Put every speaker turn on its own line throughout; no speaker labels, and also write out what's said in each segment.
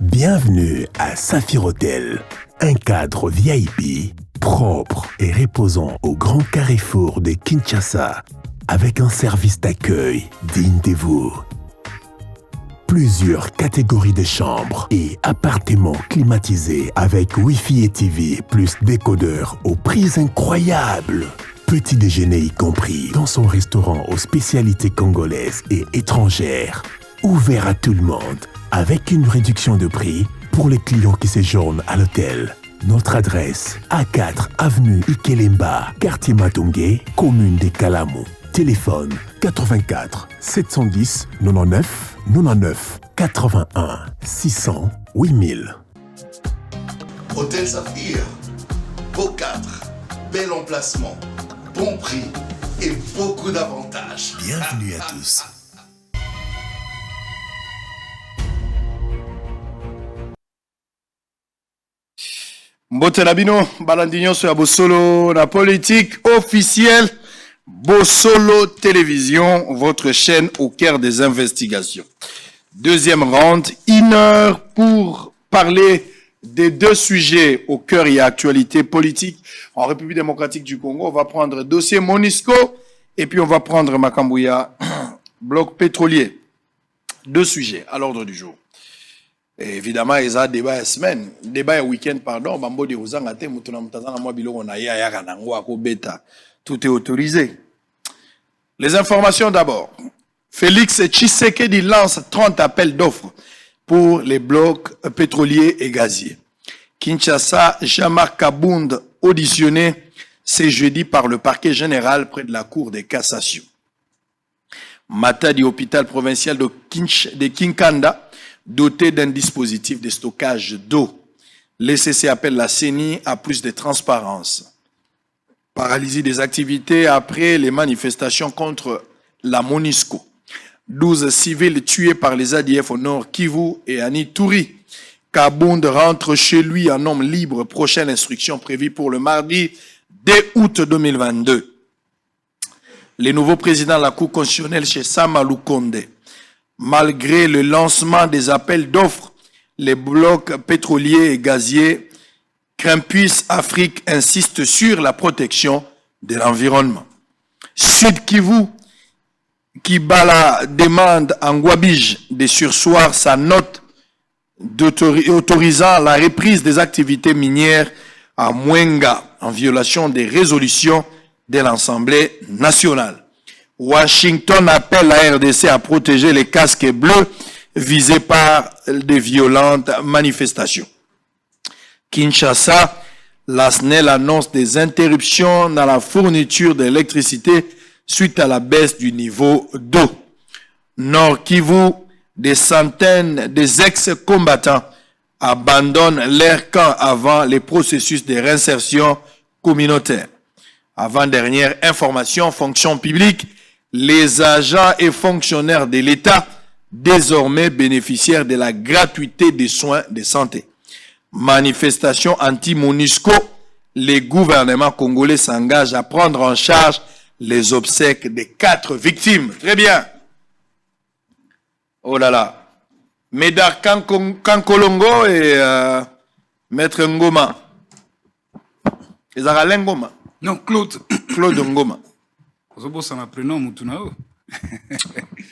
Bienvenue à Saphir Hotel, un cadre VIP, propre et reposant au grand carrefour de Kinshasa, avec un service d'accueil digne de vous. Plusieurs catégories de chambres et appartements climatisés avec Wi-Fi et TV plus décodeur aux prix incroyables. Petit déjeuner y compris dans son restaurant aux spécialités congolaises et étrangères. Ouvert à tout le monde avec une réduction de prix pour les clients qui séjournent à l'hôtel. Notre adresse, A4 avenue Ikelemba, quartier Matongé, commune des Kalamou. Téléphone 84 710 99 99 81 600 8000.
Hôtel Saphir, beau cadre, bel emplacement, bon prix et beaucoup d'avantages.
Bienvenue à tous.
Mbote Labino, Balandinho sur la Bossolo, la politique officielle, Bossolo Télévision, votre chaîne au cœur des investigations. Deuxième round, 1 heure pour parler des deux sujets au cœur et actualité politique en République démocratique du Congo. On va prendre dossier Monisco et puis on va prendre Makambouya, bloc pétrolier. Deux sujets à l'ordre du jour. Et évidemment, il y a débat semaine, débat week-end, pardon, bambo de Ozangate, mutuna mutazana mwa biloko na ya ya kanango ako beta. Tout est autorisé. Les informations d'abord. Félix Tshisekedi lance 30 appels d'offres pour les blocs pétroliers et gaziers. Kinshasa, Jean-Marc Kabound auditionné ce jeudi par le parquet général près de la cour des cassations. Matadi, hôpital provincial de Kinkanda, doté d'un dispositif de stockage d'eau. L'ECC appelle la CENI à plus de transparence. Paralysie des activités après les manifestations contre la MONUSCO. 12 civils tués par les ADF au nord Kivu et à Ituri. Kabound rentre chez lui en homme libre. Prochaine instruction prévue pour le mardi 2 août 2022. Les nouveaux présidents de la Cour constitutionnelle chez Sama Lukonde. Malgré le lancement des appels d'offres, les blocs pétroliers et gaziers, Greenpeace Afrique insiste sur la protection de l'environnement. Sud Kivu, Kibala demande en Ngouabidj de surseoir sa note autorisant la reprise des activités minières à Mwenga en violation des résolutions de l'Assemblée nationale. Washington appelle la RDC à protéger les casques bleus visés par des violentes manifestations. Kinshasa, la SNEL annonce des interruptions dans la fourniture d'électricité suite à la baisse du niveau d'eau. Nord Kivu, des centaines des ex-combattants abandonnent leur camp avant les processus de réinsertion communautaire. Avant-dernière information, fonction publique, les agents et fonctionnaires de l'État désormais bénéficiaires de la gratuité des soins de santé. Manifestation anti-MONUSCO, les gouvernements congolais s'engagent à prendre en charge les obsèques des 4 victimes. Très bien. Oh là là. Médard Kankolongo et Maître Ngoma. Ils ont Ngoma.
Non, Claude.
Claude Ngoma.
Ozobosa na prénom mutunao.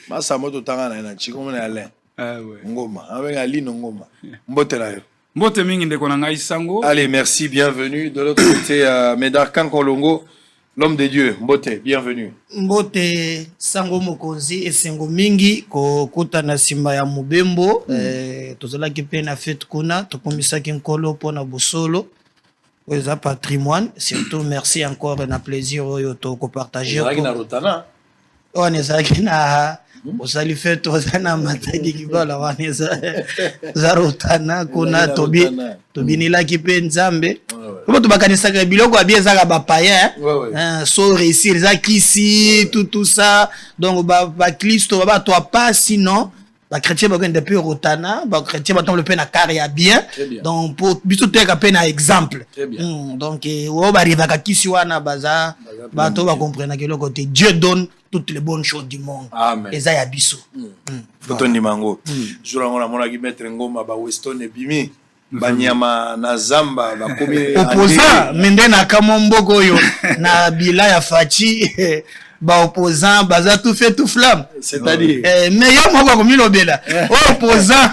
Masa moto tanga na chikomo na Alain.
Ah ouais.
Ngoma, avec Aline Ngoma. Mbote la yo.
Mbote mingi ndeko na ngai sango.
Allez, merci, bienvenue. De l'autre côté, Médard Kankolongo, l'homme de Dieu. Mbote, bienvenue.
Mbote sango mokonzi esengo mingi ko kuta na simba ya mubembo. Tozala ki pe na fête kuna, tokomisa ki nkolo pona bosolo. Oui, patrimoine. Surtout, merci encore. Un plaisir de partager.
On est à Rotana.
On est à Osali fait Tozana Matadi Kibola. On est à Rotana. Kuna Tobinila Kipe Nzambe. Comment tu vas connaître ça? Biloko a bien ça bapaya. So réussir ça qu'ici tout ça. Donc ba Christo ba toi pas sinon. ba chrétien ba kende pe rotana ba chrétien ba tombe pe na carrière bien donc pour biso te ka pe na exemple donc o ba riva ka kisi wana baza ba to ba comprendre que le côté Dieu donne toutes les bonnes choses du monde eza ya biso
photo ni mango jour ngona mona ki mettre ngoma ba Weston et Bimi banyama na zamba ba komi
opposant mende na kamomboko yo na bila ya fachi ba opposant baza tout fait tout flamme
c'est-à-dire
mais yo moko comme lobela opposant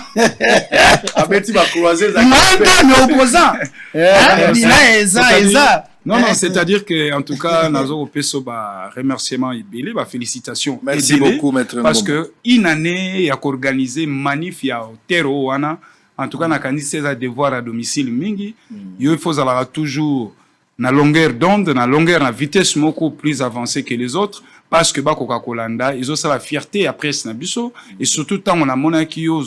abeti ba croiser za
mais opposant bila eza
non, c'est-à-dire que en tout cas, Nazo Peso ba remerciement ibélé, ba félicitations.
Merci beaucoup, maître.
Parce que une année, il y a organisé manif ya terreau wana. En tout cas, na kandi c'est à devoir à domicile mingi. Il faut avoir toujours na longueur d'onde, na longueur, na vitesse beaucoup plus avancée que les autres. Parce que ba Coca-Cola, ils ont ça la fierté après ce nabiso. Et surtout, tant on a monaki yo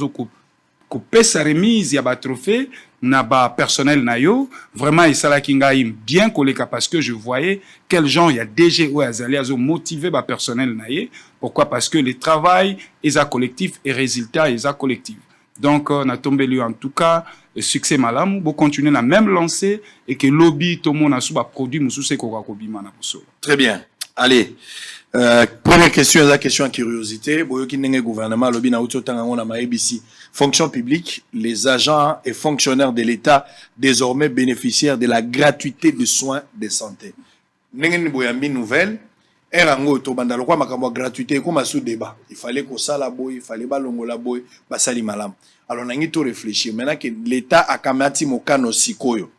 couper sa remise, il y a ba trophée, na ba personnel na yo, vraiment, et ça la kingaim bien collé parce que je voyais quel genre il y a DG ou azali azo motivé ba personnel na ye. Pourquoi? Parce que le travail est à collectif et résultat est à collectif. Donc, on a tombé lui en tout cas, succès malam, vous continuez la même lancée et que lobby, tout le monde a sous produit, moussou c'est Coca-Cola mana poso.
Très bien. Allez. Première question, la question en curiosité. Boyoki nenge gouvernement, lobby na outo tanga on a ma ABC. Fonction publique, les agents et fonctionnaires de l'État désormais bénéficiaires de la gratuité de soins de santé. Nenge ni boyambi nouvelle. Erango to bandalo kwa makambo gratuité comme sous débat. Il fallait qu'on ça la boy, il fallait balongo la boy, basali malam. Alors nangi to réfléchir maintenant que l'État a kamati mokano sikoyo.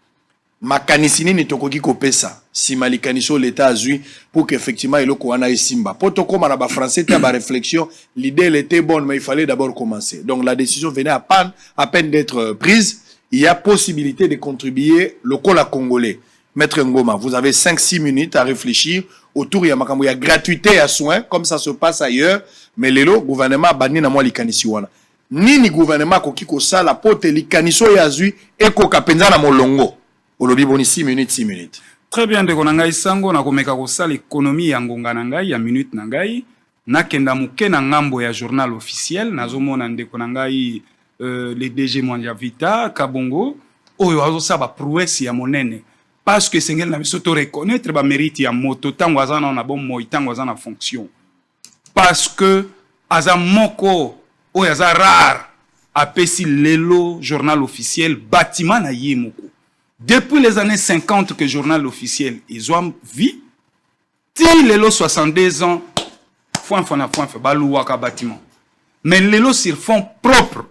Makanisini ni tokoki kopesa si malikaniso l'État azui pour qu'effectivement il wana esimba poto koma na ba français ta ba réflexion l'idée elle était bonne mais il fallait d'abord commencer donc la décision venait à peine d'être prise il y a possibilité de contribuer local à congolais maître Ngoma vous avez 5-6 minutes à réfléchir autour il y a makambo ya gratuité à soins comme ça se passe ailleurs mais lelo gouvernement bani na moi likanisi wana nini gouvernement koki ko sala pote likaniso ya azui eko kapenza na molongo. Olobi boni 6 minutes.
Très bien, de konangai sango na komeka kosa l'économie ya ngonga nangai ya minute nangai na kenda muke na ngambo ya journal officiel nazomona ndeko nangai les DG Mwanja Vita Kabongo oyo azo sa ba prouesse ya monene parce que sengel na biso to reconnaître ba mérite ya moto tango azana na bon moi tango azana fonction parce que aza moko oyo aza rare apesi lelo journal officiel bâtiment na yemoko. Depuis les années 50 que le journal officiel ils ont vu, il est 62 ans, balouaka bâtiment. Mais les sur fond propre,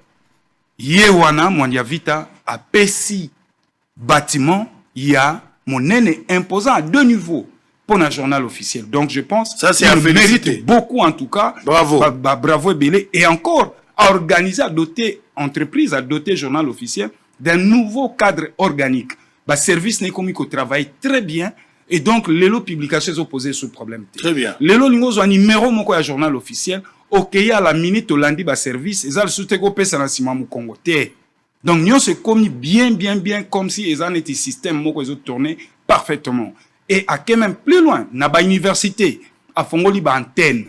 Yewana, Mwanja Vita, a pesi bâtiment, il y a mon aîné imposant à 2 niveaux pour un journal officiel. Donc je pense
ça c'est
qu'il mérite beaucoup en tout cas.
Bravo.
Bravo Belé. Et encore, à organiser, à doter entreprise, à doter journal officiel d'un nouveau cadre organique. Le service n'est comme qu'il travaille très bien et donc les publications sont posées ce problème.
Très bien.
Les lots un numéro mon quoi journal officiel OK à la minute au lundi service ils ont soutenu au pesa na sima mu Congo. Donc nous c'est commis bien comme si ils en étaient système mon ils ont tourné parfaitement et à quand même plus loin na ba université à Fongoli ba antenne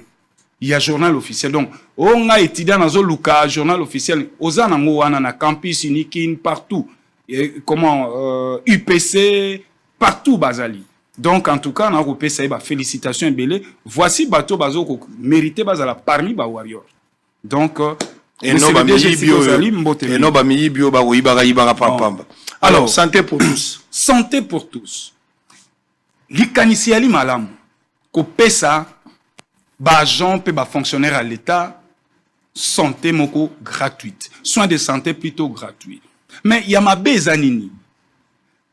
il y a journal officiel donc on a étudié dans zo luka journal officiel ozana ngo wana na campus unikin partout et comment UPC partout bazali donc en tout cas na ko pesa ba félicitations belé voici bateau bazo ko mérité bazala parmi ba warrior donc
et non ba mi bio ba wiba pamba alors santé pour tous
santé pour tous likanisi ali malamu ko pesa ba agent pe ba fonctionnaire à l'état santé moko gratuite soins de santé plutôt gratuits mais il y a ma bezanini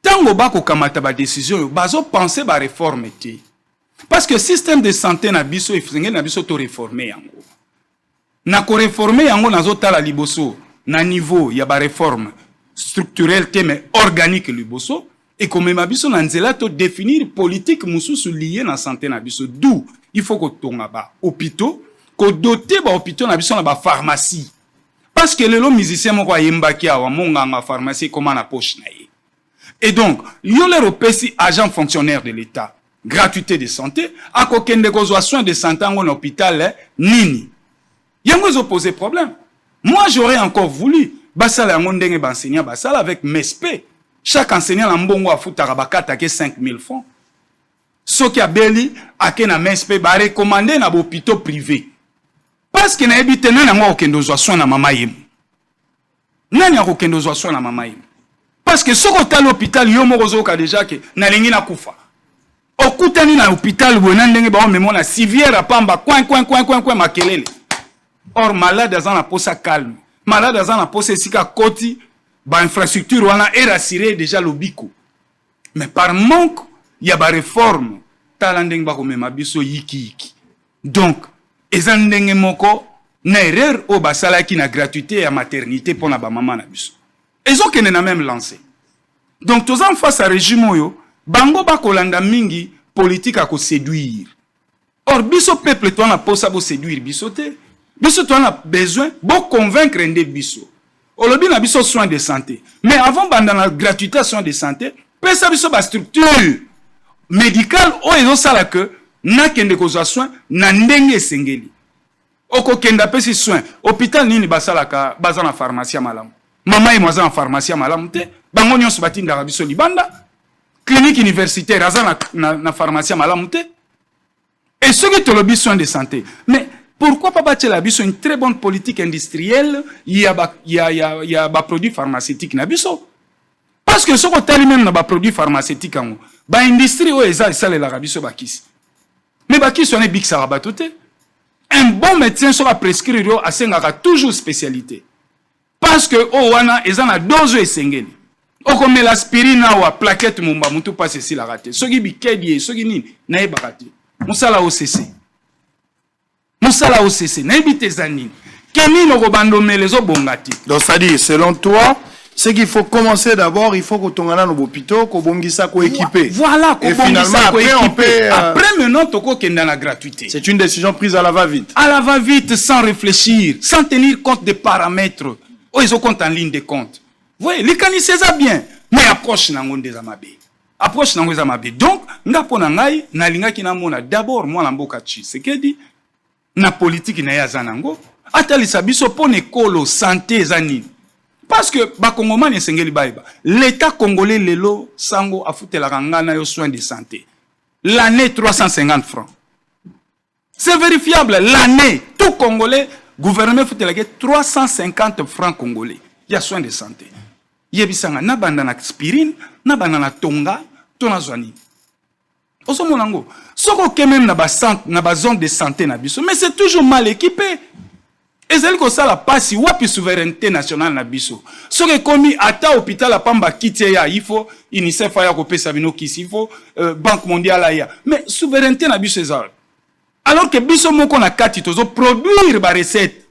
tango ba ko kamata ba décision bazo penser ba réforme té parce que système de santé na biso efingé na biso to réformer yango na ko réformer yango nazo tala liboso na niveau ya ba réforme structurelle té mais organique liboso et comme ma biso na nzela to définir politique mususu lié na santé na biso d'où il faut que tonga ba hôpitaux ko doter ba hôpitaux na biso na ba pharmacie parce que les musiciens moko ayembaki awa monganga pharmacie comment na poche na ye et donc yo les repesi agent fonctionnaire de l'état gratuité de santé a kokende ko soins de santé en hôpital nini yango zo poser problème Moi, j'aurais encore voulu, basala yango ndenge enseignant, basala avec MESP. Chaque enseignant na mbongo a foutu rabakata ke 5 000 francs. Ce qui a beli, a ke na MESP, ba recommandé na hôpital privé. Parce que na ebite nani yango okendo zwa soin na mama yemu. Nani yango okendo zwa soin na mama yemu. Parce que ce côté l'hôpital, yo moko zoka déjà que na lingi na kufa. Okutani na hôpital wena ndenge ba memo na civière pamba coin makelele. Or malade azana posa calme. Malade azana posa sika koti ba infrastructure wana est rassuré déjà lobiko. Mais par manque, il y a ba réforme tala ndenge ba ko mema biso yiki. Donc ezandenge moko na erreur o basala ki na gratuité ya maternité pour na ba maman na biso. Ils ont même lancé. Donc, tous en face à régime, bango ba kolanda mingi politique à ko séduire. Or, biso peuple, toi, na posa bo séduire biso te. Biso, toi, na besoin bo convaincre ende biso. Olobi na biso soins de santé. Mais avant, banda na gratuité soins de santé, pesa biso ba structure médicale, o ezo sala que, na kende ko soins, na ndenge sengeli. Oko kenda pesi soins. Hôpital nini basala ka, bazana pharmacie malamu. Maman et moi en pharmacie malamu te bango nyonso batinda biso libanda clinique universitaire aza na pharmacie malamu te et ceux qui te lobby soins de santé. Mais pourquoi pas bâtir la biso une très bonne politique industrielle, il y a ba produits pharmaceutiques na biso, parce que ce qu'on tali même na ba produits pharmaceutiques en ba industrie o eza sale la biso bakisi. Mais bakisi on est big sarabato te. Un bon médecin sera prescrire a sengaka toujours spécialité. Parce que oh wana ezana dose esengeli. Oko mela aspirine wa plaquette mumba mutu passe si la raté. Soki bikedi soki nini na e bakati. Musala OCC. Musala OCC na ebite zanini. Kemi no bando melezo bongati.
Donc ça dit selon toi, c'est qu'il faut commencer d'abord, il faut que ton gana no hôpital ko bongisa ko équipé.
Voilà,
et finalement après on peut
après maintenant toko kenda na gratuité.
C'est une décision prise à la va-vite.
À la va-vite sans réfléchir, sans tenir compte des paramètres. Oh, ils ont compte en ligne de compte. Vous voyez, les canis, c'est ça bien. Mais approche n'angon des amabé. Approche n'angon des amabé. Donc, n'a pas n'angai, n'a linga qui n'a mona. D'abord, moi, l'amboka chi. C'est qu'elle dit, na politique n'a ya zanango. Atali sabiso pon école, santé, zani. Parce que, ba Congoman et Sengeli Baïba, l'État congolais, lelo, sango, a foutu la rangana yo soins de santé. L'année, 350 francs. C'est vérifiable. L'année, tout Congolais, gouvernement faut te 350 francs congolais. Il y a soins de santé. Yebisanga na banda na aspirine, na banda na tonga, tona zwani. Oso monango. Soko ke même na ba zone de santé na biso, mais c'est toujours mal équipé. Ezali ko sala pasi wapi souveraineté nationale na biso. Soko komi ata hôpital a pamba kitie ya, il faut UNICEF ya ko pesa bino kisi, il faut Banque mondiale ya. Mais souveraineté na biso ezali. Alors que biso moko na kati tozo produire ba recette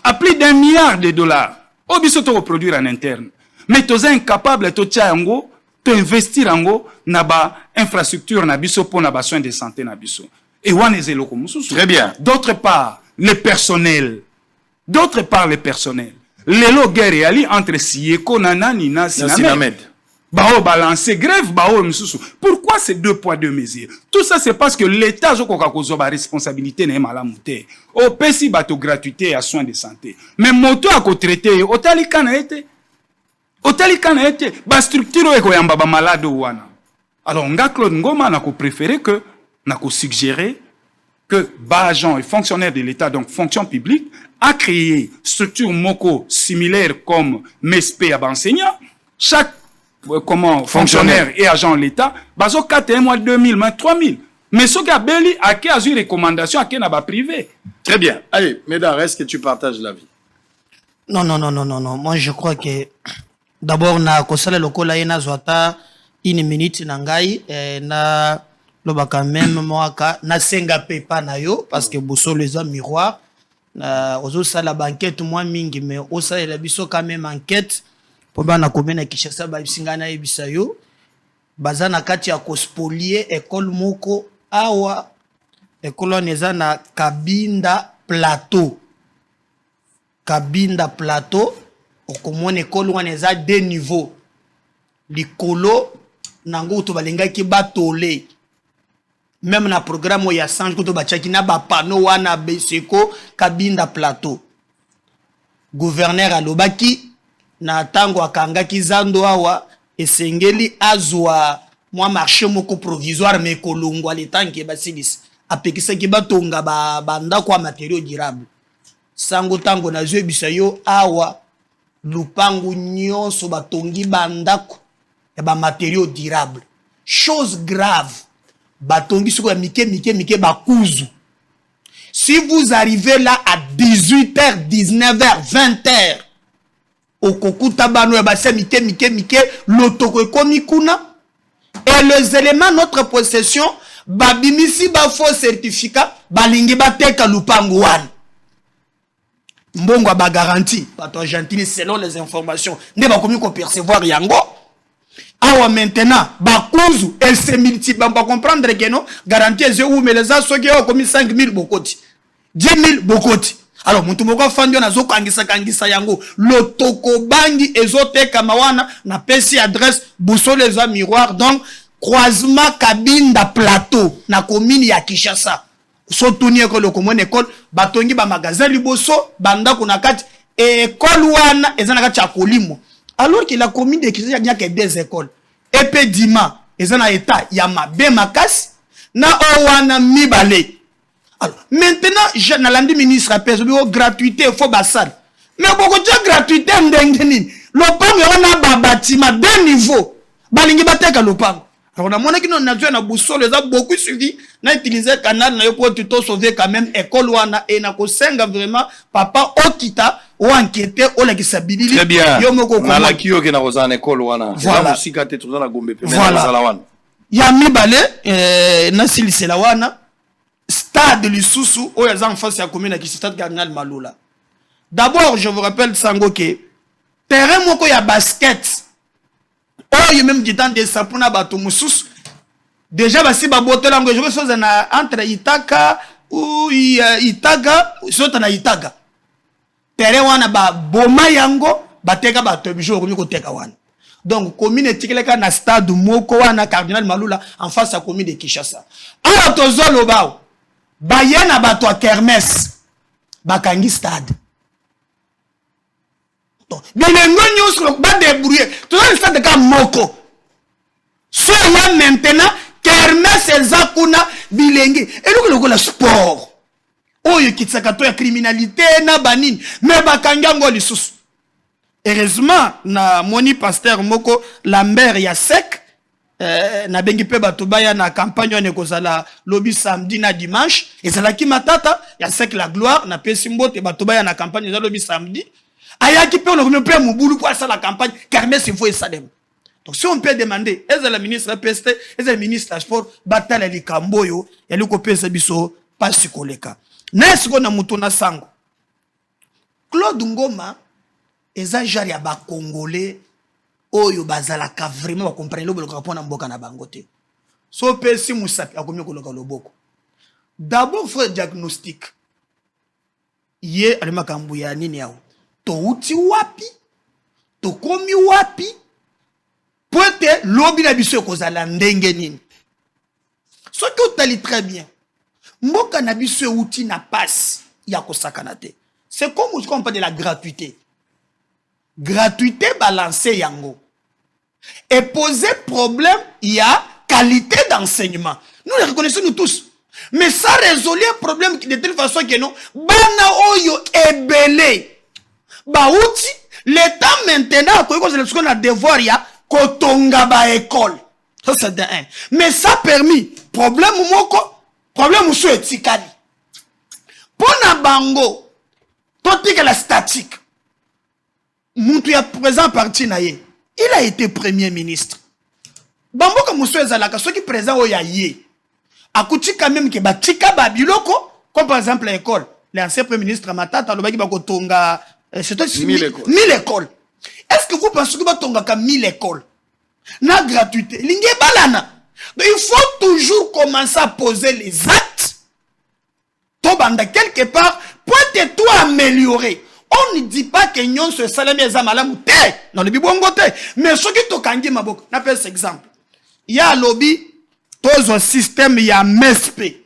à plus d'1 milliard de dollars. O biso to produire en interne. Mais tozo incapable to tia yango, to investir yango na ba infrastructure na biso pour na ba soins de santé na biso. Et wana ezelo mususu.
Très bien.
D'autre part, le personnel. D'autre part, le personnel. Lelo guerre ali entre Sieko nanani na Sinamed. Bao balancer grève bao msusu. Pourquoi ces 2 poids 2 mesures? Tout ça c'est parce que l'État a une responsabilité na malamuté. Au pesi bato gratuité à soins de santé. Mais moto a ko traité otali kana été. Otali kana été ba structure eko yamba ba malade wana. Alors nga Claude Ngoma na ko préféré que na ko suggérer que ba agent et fonctionnaire de l'État, donc fonction publique, a créé structure moko similaire comme MESP à enseignant. Chaque fonctionnaire et agent de l'État, bazo 4 mois 2000, 3000. Mais ce qui a belli, à qui a eu recommandation, à qui n'a pas privé.
Très bien. Allez, Médard, est-ce que tu partages l'avis?
Non. Moi, je crois que d'abord, na kosala lokola ina zwata une minute nangai na lobaka même moaka na senga pepa na yo parce que bosso les hommes miroir na ozo sala banquette moi mingi mais osa la biso quand même enquête pour bana komena Kinshasa ba bisingana ebisa yo bazana kati ya kospolier école moko awa école neza na Kabinda plateau okomona école wana eza 2 niveaux likolo nango to balengaki batole même na programme ya sange ko to bachaki na ba panneau wana beseko Kabinda plateau gouverneur alobaki na tango akangaki zando awa esengeli azwa mwa marché moko provisoire mais kolongwa le temps ke basilisi apekisaki batonga bandako ya matériaux durable sango tango nazwebisa yo awa lupangu nyonso batongi bandako ya bamatériaux durable chose grave batongi soko ya mike bakuzu. Si vous arrivez là à 18h, 19h, 20h, au kokuta bano ya base mike lotoko ekomi kuna et les éléments de notre possession babimisi ba faux certificat balingi bateka lupangu wana mbongo ba garantie bato gentili selon les informations nde bakomi ko percevoir yango awa maintenant bakuzu elle se multiplie ba comprendre que non garantie est où mais les a soki o komi 5000 bokoti 10 000 bokoti. Alors mutu moko fandi na zo kangisa yango lotoko bangi ezoteka mawana na pesi adresse Bosolo eza miroir donc croisement Kabinda plateau na commune ya Kinshasa so tuni ko lokomone école batongi ba magasin liboso banda kuna kati école wana eza na kati ya kolimo alors que la commune de Kinshasa n'y a que des écoles epedima eza na état ya mabe makasi na owana mibale. Alors, maintenant, je n'ai ministre à la gratuité, il faut bassal. Mais beaucoup de gratuité, le pan, on a bâtiment deux niveaux. Balingi bateka le pan. Alors, on a mon équipe, on a joué à Boussole, les a beaucoup suivi. On a utilisé le canal, on a pour tout sauver quand même, école ou on a, et on a senga vraiment, papa, okita, ou enquêté, ou la kisabili.
Très bien. On a la kio qui n'a pas en école ou on a.
Voilà.
Voilà.
Yami Balé, Nassil Selawana. Stade Lisusu, où les enfants c'est la commune qui stade Cardinal Maloula. D'abord, je vous rappelle Sango que terrain moko ya basket. Oh, il même du temps de sapuna bato musus. Déjà basi ba botola ngo je veux na entre Itaka ou Itaga, sota na Itaga. Terrain wana ba boma yango bateka bato bijo ko teka wana. Donc commune etikileka na stade moko wana Cardinal Maloula en face à commune de Kinshasa. Alors tozolo bao bayena bato a kermesse bakangi stade bilengo nyonso ba débrouiller tout le stade ka moko so ya maintenant kermesse ezakuna bilenge eloko la sport oyo kitsaka to ya criminalité na banini mais bakangi ngo lisusu. Heureusement na moni pasteur moko Lambert ya sec na bengi pe bato baya na campagne wana ekozala lobi samedi na dimanche ezalaki matata ya sec la gloire na pesi mbote bato baya na campagne za lobi samedi ayaki pe on a pe mobulu pour ça la campagne kermesse il faut esalem. Donc si on peut demander est-ce la ministre PST est-ce le ministre sport batala likamboyo ya liko pesa biso pasi koleka na siko na muto na sango Claude Ngoma eza jari ya ba congolais oyo bazalaka vraiment ba comprendre lo boloko pona mboka na bango te so pesi musapi akomi koloka loboko. D'abord faut diagnostic ye alima kambu ya nini yao to uti wapi to komi wapi pote lobi na biso kozala ndenge nini so que utali très bien mboka na biso uti na passe ya kosakana te. C'est comme on parle de la gratuité. Gratuité balancée yango. Et poser problème, il y a qualité d'enseignement. Nous le reconnaissons nous tous. Mais ça résout un problème de telle façon que non, bana oyo ebele. Ba outi, l'État maintenant, quand on a devoir, il y a kotonga ba école. Ça c'est de un. Mais ça permis, problème moko, problème ou etikali. Pona bango, totique la statique. Moutou ya présent parti naye. Il a été premier ministre. Bamboka Moussou Ezalaka, ceux qui présent au yaye. Akouti quand même que batika babiloko, comme par exemple l'école. L'ancien premier ministre Matata, le baki bako tonga, c'est 1000 écoles. Est-ce que vous pensez que batonga ka 1000 écoles? Na gratuité. Lingé balana. Donc il faut toujours commencer à poser les actes. Tobanda quelque part, pour tout améliorer. On ne dit pas que nous sommes salami ezamalamu te dans le bibongo te mais ce qui tokangi maboko na pese exemple il y a lobby tous un système il y a MESP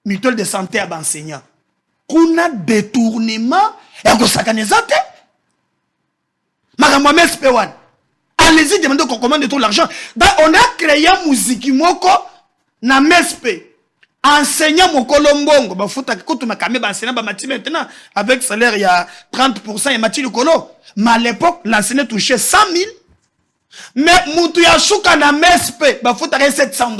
mutuelle de santé à enseignant kuna détournement et kosakaniza te makambo MSP wana allez-y demandez qu'on commande tout l'argent. On a créé musique moko na MSP enseignant mon colombongo ba futa kutu makame ba enseignant ba mati maintenant avec salaire il y a 30% et mati le colo. Mais à l'époque l'enseignant touchait 100 000 mais mutu ya shuka na MSP ba futa $700.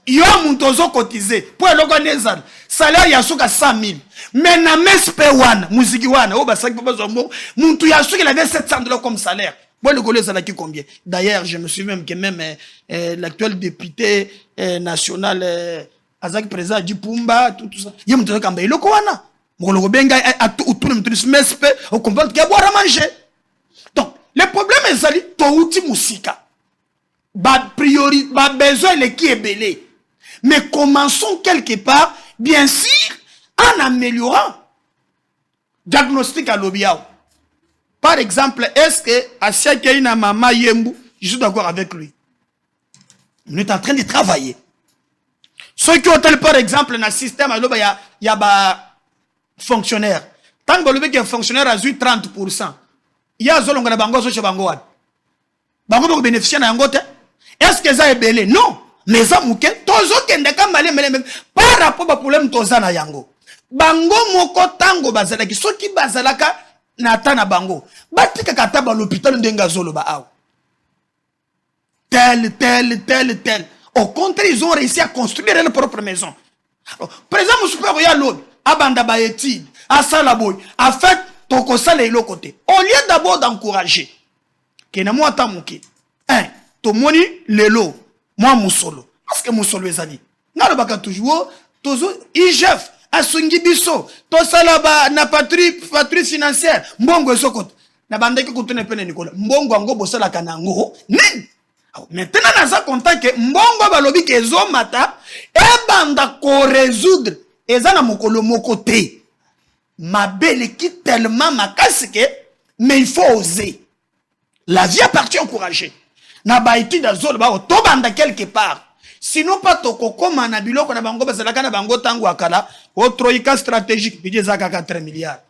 Yo muntozo cotisé pour l'organiser salaire ya shuka 100 000 mais na MSP wana musique wana o ba saki papa zombo muntu ya shuka il avait $700 comme salaire. Bon, le collège, ça n'a qui combien? D'ailleurs, je me souviens que même l'actuel député national, Azak président du Pumba, tout ça. Il y a un truc comme ça. Il y a un truc comme ça. On comprend qu'il y a à boire à manger. Donc, le problème est ça, ton outil musique. Priorité, besoin de qui est belé. Mais commençons quelque part, bien sûr, en améliorant diagnostic à l'obiao. Par exemple, est-ce que Asia Keina Mama Yembu, je suis d'accord avec lui. On est en train de travailler. Ceux qui ont par exemple dans le système, il y a des fonctionnaires. Tant que le fonctionnaire a eu 30%, il y a des gens qui ont bango bango bénéficier na ngote. Est-ce que ça est belé? Non. Mais ça mouké, tozo kendeka malé par rapport au problème toza na yango. Bango moko tango bazalaki, ceux qui bazalaka Natana bango batika kataba l'hôpital ndenga zolo ba aw tel au contraire ils ont réussi à construire leur propre maison. Par exemple super ya l'homme abanda ba étude à salaboy a fait toko sala ilo côté au lieu d'abord d'encourager que na moi tamuki to moni lelo moi musolo parce que musolo ezali na le baka toujours tozo IGF asungi biso to salaba na patrie financière mbongo esokota na bandeki kutune pene Nicolas mbongo ango bosala kanango nini maintenant naza content que mbongo balobi ke ezomata e banda ko résoudre eza na mokolo moko te mabele qui tellement makasi que mais il faut oser la vie a parti encourager na ba étude azolo ba to banda quelque part. Sinon pas toko koma na biloko na bango bazalaka na bango tango akala o troïka stratégique bidje zaka 4 milliards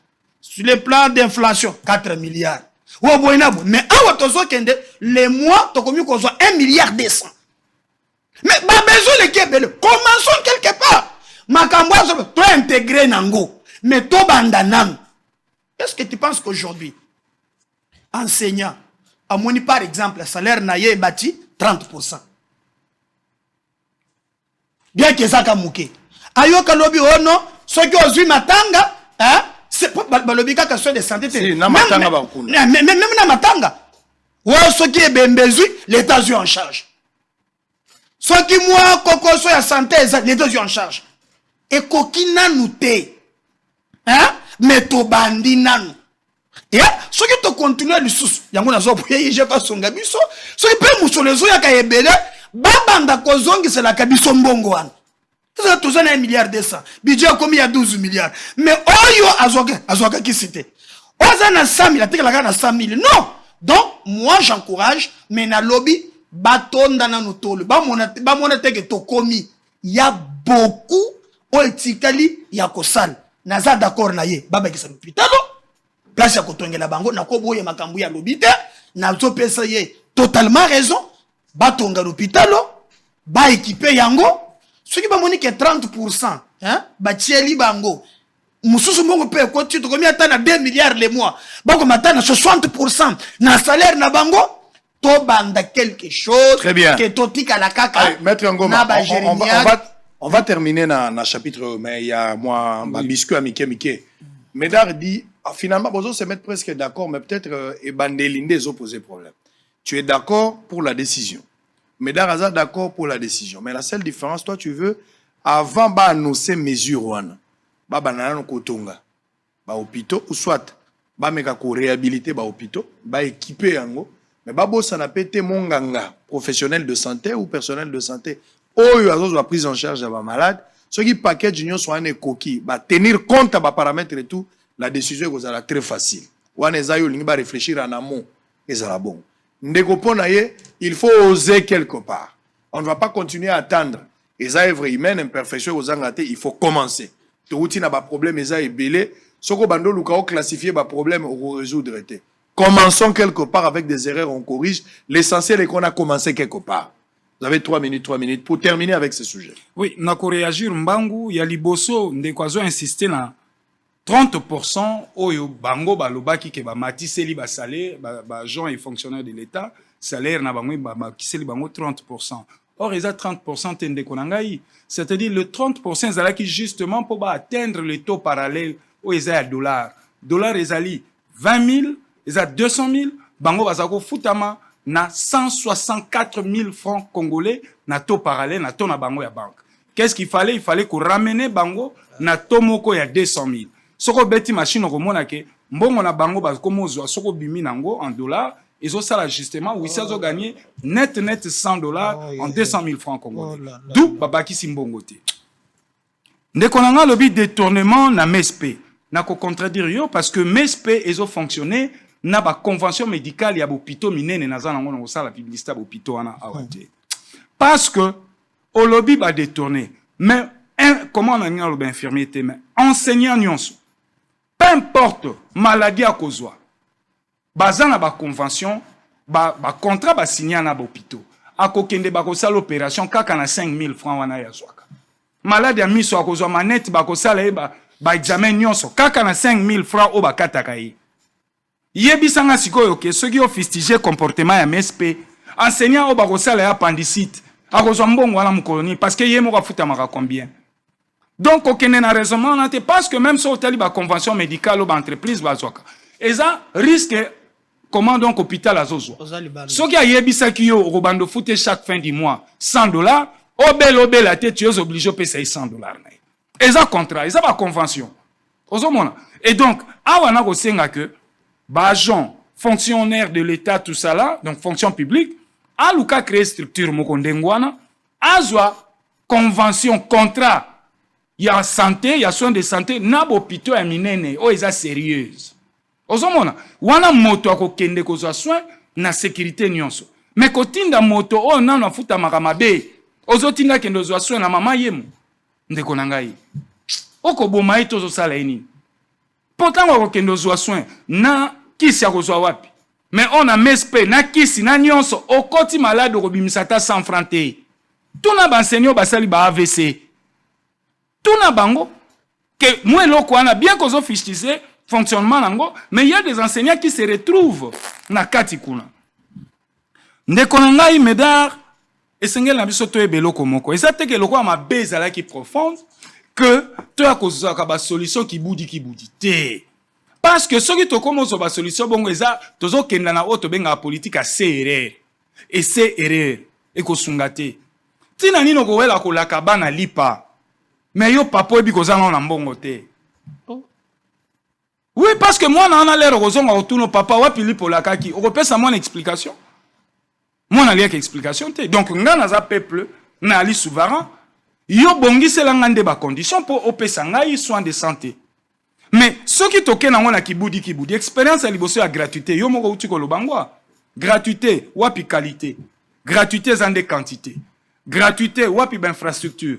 sur le plan d'inflation 4 milliards o boinabo mais awa tozo kende les mois tokomi ko 1 milliard 200 mais ba besoin le kebele commençons quelque part makambo azo to intégrer nango mais to banda nan. Est-ce que tu penses qu'aujourd'hui enseignant à moni par exemple salaire na ye bati 30%? Bien que ça kamouké. Ayoka lobi ono, ceux qui ont eu matanga, hein, c'est pas balobi ka question de santé.
Si, na matanga ba kuna.
Même na matanga. Ou ceux qui est bembezu, l'État est en charge. Ceux qui moi koko so ya santé, l'État est en charge. Et kokina nouté. Hein? Mais to bandi nanu. Et ceux qui te continuent le sous, yango na zo pouye je pas songa biso, ceux qui pe musolezo ya ka ebele. Babanda kozongi c'est la kabiso mbongo wana. Ça tous 1 milliard 200. Budget comme il y a 12 milliards. Mais oyo azoka qui c'était. Ozana 100 000, atika la 100 000. Non. Donc moi j'encourage mais na lobby batonda na notolo. Ba mona teke to komi. Il y a beaucoup oetikali ya kosal. Naza d'accord na ye. Baba ki sa l'hôpital. Place ya kotongela bango na ko boye makambu ya lobby te. Na zo pesa ye totalement raison. Batonga l'hôpital, ba équipé yango, ceux qui ba moni que 30%, hein, ba tieli bango. Mususu mongo pe ko tu to combien na 2 milliards les mois. Ba ko matana 60% na salaire na bango, to banda quelque chose.
Très bien.
Que to tika la kaka.
Allez, Maître Ngoma, on va terminer dans chapitre mais il y a moi ma biscuit à Mickey. Médard dit finalement bozo se mettre presque d'accord mais peut-être et bandelinde les opposés problème. Tu es d'accord pour la décision. Médard Azar d'accord pour la décision. Mais la seule différence, toi, tu veux, avant d'annoncer mesures, banana kotonga, hôpitaux, ou soit, meka ko réhabiliter hôpitaux, équiper yango, mais bossa na pété monganga, professionnel de santé ou personnel de santé, oyo azo la prise en charge de malade, ceux qui paquet d'union soit un coquille, tenir compte à paramètres et tout, la décision est très facile. Ou an ezayo lingi réfléchir en amont, et ça la bon. Il faut oser quelque part. On ne va pas continuer à attendre. Les œuvres humaines, imperfections aux angatés, il faut commencer. touti na ba problème eza ebelé soko bando luka classifier ba problème au résoudre. Commençons quelque part avec des erreurs, on corrige. L'essentiel est qu'on a commencé quelque part. Vous avez 3 minutes pour terminer avec ce sujet.
Oui, na ko réagir mbangu ya liboso ndeko azo insister na 30% oyo bango balobaki ke ba matiseli ba salaire ba agents et fonctionnaires de l'État salaire na bango ba kiseli bango 30%. Or ils a 30% tende konangai, c'est-à-dire le 30% zalaki justement pour ba atteindre le taux parallèle au eza dollar. Dollar ezali 20 000, eza 200 000, bango bazako futama na 164 000 francs congolais na taux parallèle na taux na bango ya banque. Qu'est-ce qu'il fallait? Il fallait qu'on ramène bango na taux moko ya 200 000. Soko beti machine okomona ke mbongo na bango bakomozwa soko bimi nango en dollars, ils ont ça justement où ils ont gagné net $100 en 200 000 francs congolais. D'où babaki simbongo te. Ndeko nanga lobi détournement na MESP. Na ko contredire yo parce que MESP ils ont fonctionné na ba convention médicale ya bopito minene naza nango na sala publicité bopito wana awate. Parce que au lobby ba détourner. Mais comment on a dit le infirmier te mais enseignant nyonso. Peu importe maladie à kozwa. Bazana ba convention ba contrat ba signé na bopito. Akokende ba ko sala opération kaka na 5 000 francs wana ya zwaka. Malade ya miso akozwa manette ba ko sala ba examen nyonso kaka na 5 000 francs o ba kataka yi. Yebisanga sikoyo ke soki ofistige comportement ya MSP enseignant o ba ko sala ya appendicite akozwa mbongo wana mukoloni parce que yemo ka futa maka combien. Donc okene na raisonnement na te parce que même so tali ba convention médicale o ba entreprise ba zwaka. Eza risque comment donc hôpital azozwa. Soki ayebisa ki yo robando fute chaque fin du mois $100 obel la tête tu es obligé de payer $100 na. Eza contrat, eza ba convention. Ozomona. Et donc awana ko senga que ba agent fonctionnaire de l'État tout ça là, donc fonction publique, a luka créer structure moko ndengwana, azwa convention contrat ya santé, ya soins de santé na bopito ya minene o eza sérieuse. Ozomona, wana moto akokende kozwa soin na sécurité nyonso. Mais kotinda moto o nano afuta makamabe, ozotinda kendo zwa soin na mama yemu. Ndeko na ngai. Oko boma ito sala ini. Pourtant okokende zwa soin na kisi ya kozwa wapi. Mais on a mespe na kisi na nyonso okoti malade okobimisata sans francs. Tuna bansenyo basali ba AVC. Tuna bango que moi loko wana bien kozo fichiser fonctionnement nango, mais il y a des enseignants qui se retrouvent na kati kuna. Ndeko na ngai medar esengel na biso to ebeloko moko. Eza teke loko ma bezala ki profonde que to akozaka ba solution ki budi te. Parce que soki to komozo ba solution bongo eza tozo kenda na oto benga politique a CRR. Et CRR e ko sungate. Tina nino ko wela ko lakaba na lipa. Mais yo papo ebi kozanga na mbongo te. Oui, parce que moi, on a l'air de retourner papa, wapi lipo la kaki. On repère ça, mon explication. Moi, on a l'air d'explication. Donc, on a un peuple, on a un souverain. Yo bongi c'est l'angande ba condition pour opesanga soins de santé. Mais ce qui toke na ngona kibudi expérience à liboso à gratuité. Yo moko uti ko lobangwa. Gratuité, wapi qualité. Gratuité zande quantité. Gratuité, wapi infrastructure.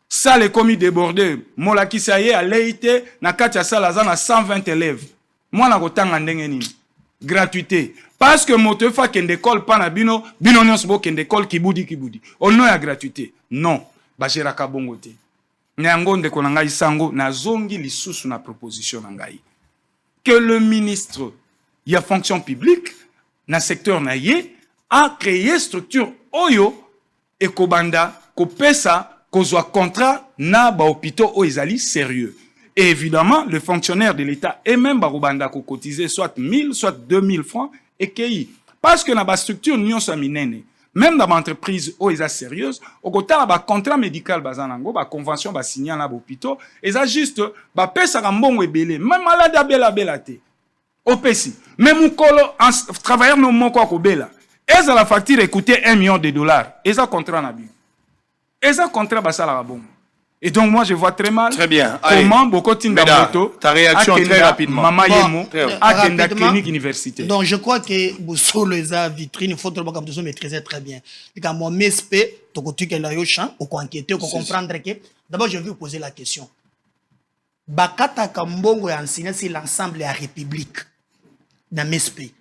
Ça les commis débordé mola kisaye a leité na kati ya sala za na 120 élèves moi na kotanga ndenge nini gratuité parce que moto fa kende école pa na bino nyonso bo kende école kibudi au nom ya gratuité non ba gera ka bongo te nyango ndeko na ngai sango na zongi lisusu na proposition na ngai que le ministre ya fonction publique na secteur na ye a créé structure oyo ekobanda kopesa kozwa contrat na ba hôpitaux o ezali sérieux. Et évidemment, le fonctionnaire de l'État et même barubanda ko cotiser soit 1000 soit 2000 francs et kei parce que na ba structure nyonso minene même dans l'entreprise o eza sérieuse au kota ba contrat médical bazanango ba convention ba signer na ba hôpitaux eza juste ba pesa ka mbongo ebele même malade bela te opesi même mukolo travailleur no moko ko bela eza la facture écouter $1 million eza contrat na bi. Et ça contrat basala bon. Et donc moi je vois très mal.
Très bien.
Comment beaucoup tinda moto.
Ta réaction très rapidement.
Maman yemo à Kenda clinique université.
Donc je crois que Boussolo eza vitrine il faut que vous maîtriser très bien. Et quand moi MSP to ko tu que la yo champ, on enquêter, on comprendre que d'abord je vais vous poser la question. bakataka mbongo ya enseignant c'est l'ensemble ya république na MESP.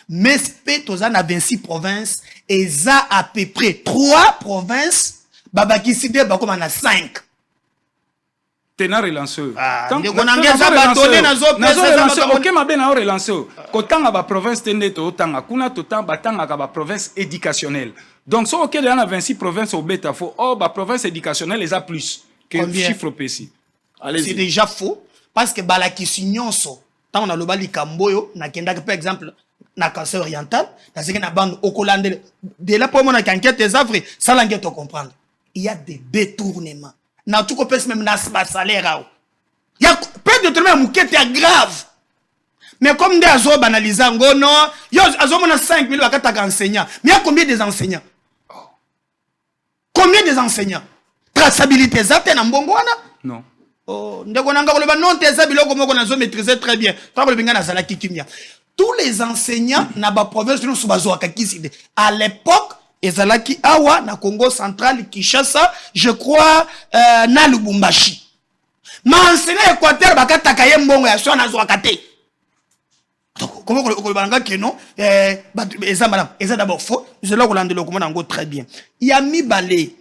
MESP toza na 26 provinces et ça à peu près 3 provinces babakisi de bakoma na 5.
Tena relanceur.
Ndeko nangeza batone nazo pesa
OK mabe na relanceur. Kotanga ba province tende to tanga kuna to tanga batanga ka ba province éducationnelle. Donc so OK dans 26 provinces au beta faux. Oh ba province éducationnelle les a plus que le chiffre précis.
C'est déjà faux parce que balakisi nyonso tant on a le bali kamboyo na kendaka par exemple na cancer oriental na zeke na bande okolande de là pour mon enquête des avres ça l'enquête to comprendre. Il y a des détournements. Na tout kopes même na salaire. Il y a peu de détournements mouquette grave. Mais comme des azo banaliser ngo non, yo azo mona 5000 bakata enseignants. Mais il y a combien des enseignants? Combien des enseignants? Traçabilité ça t'es na mbongo wana?
Non.
Oh, ndeko nanga ko le non t'es biloko moko nazo maîtriser très bien. Tant que le binga na sala kikimia. Tous les enseignants na ba province nous subazo akakiside. À l'époque ezalaki awa na Congo central Kinshasa, je crois na Lubumbashi. Ma enseignant Équateur bakataka ye mbongo ya so na zo akate. Donc comment ko balanga que non eza madame, eza d'abord faux. Je là ko landelo ko nango très bien. Il y a mi balé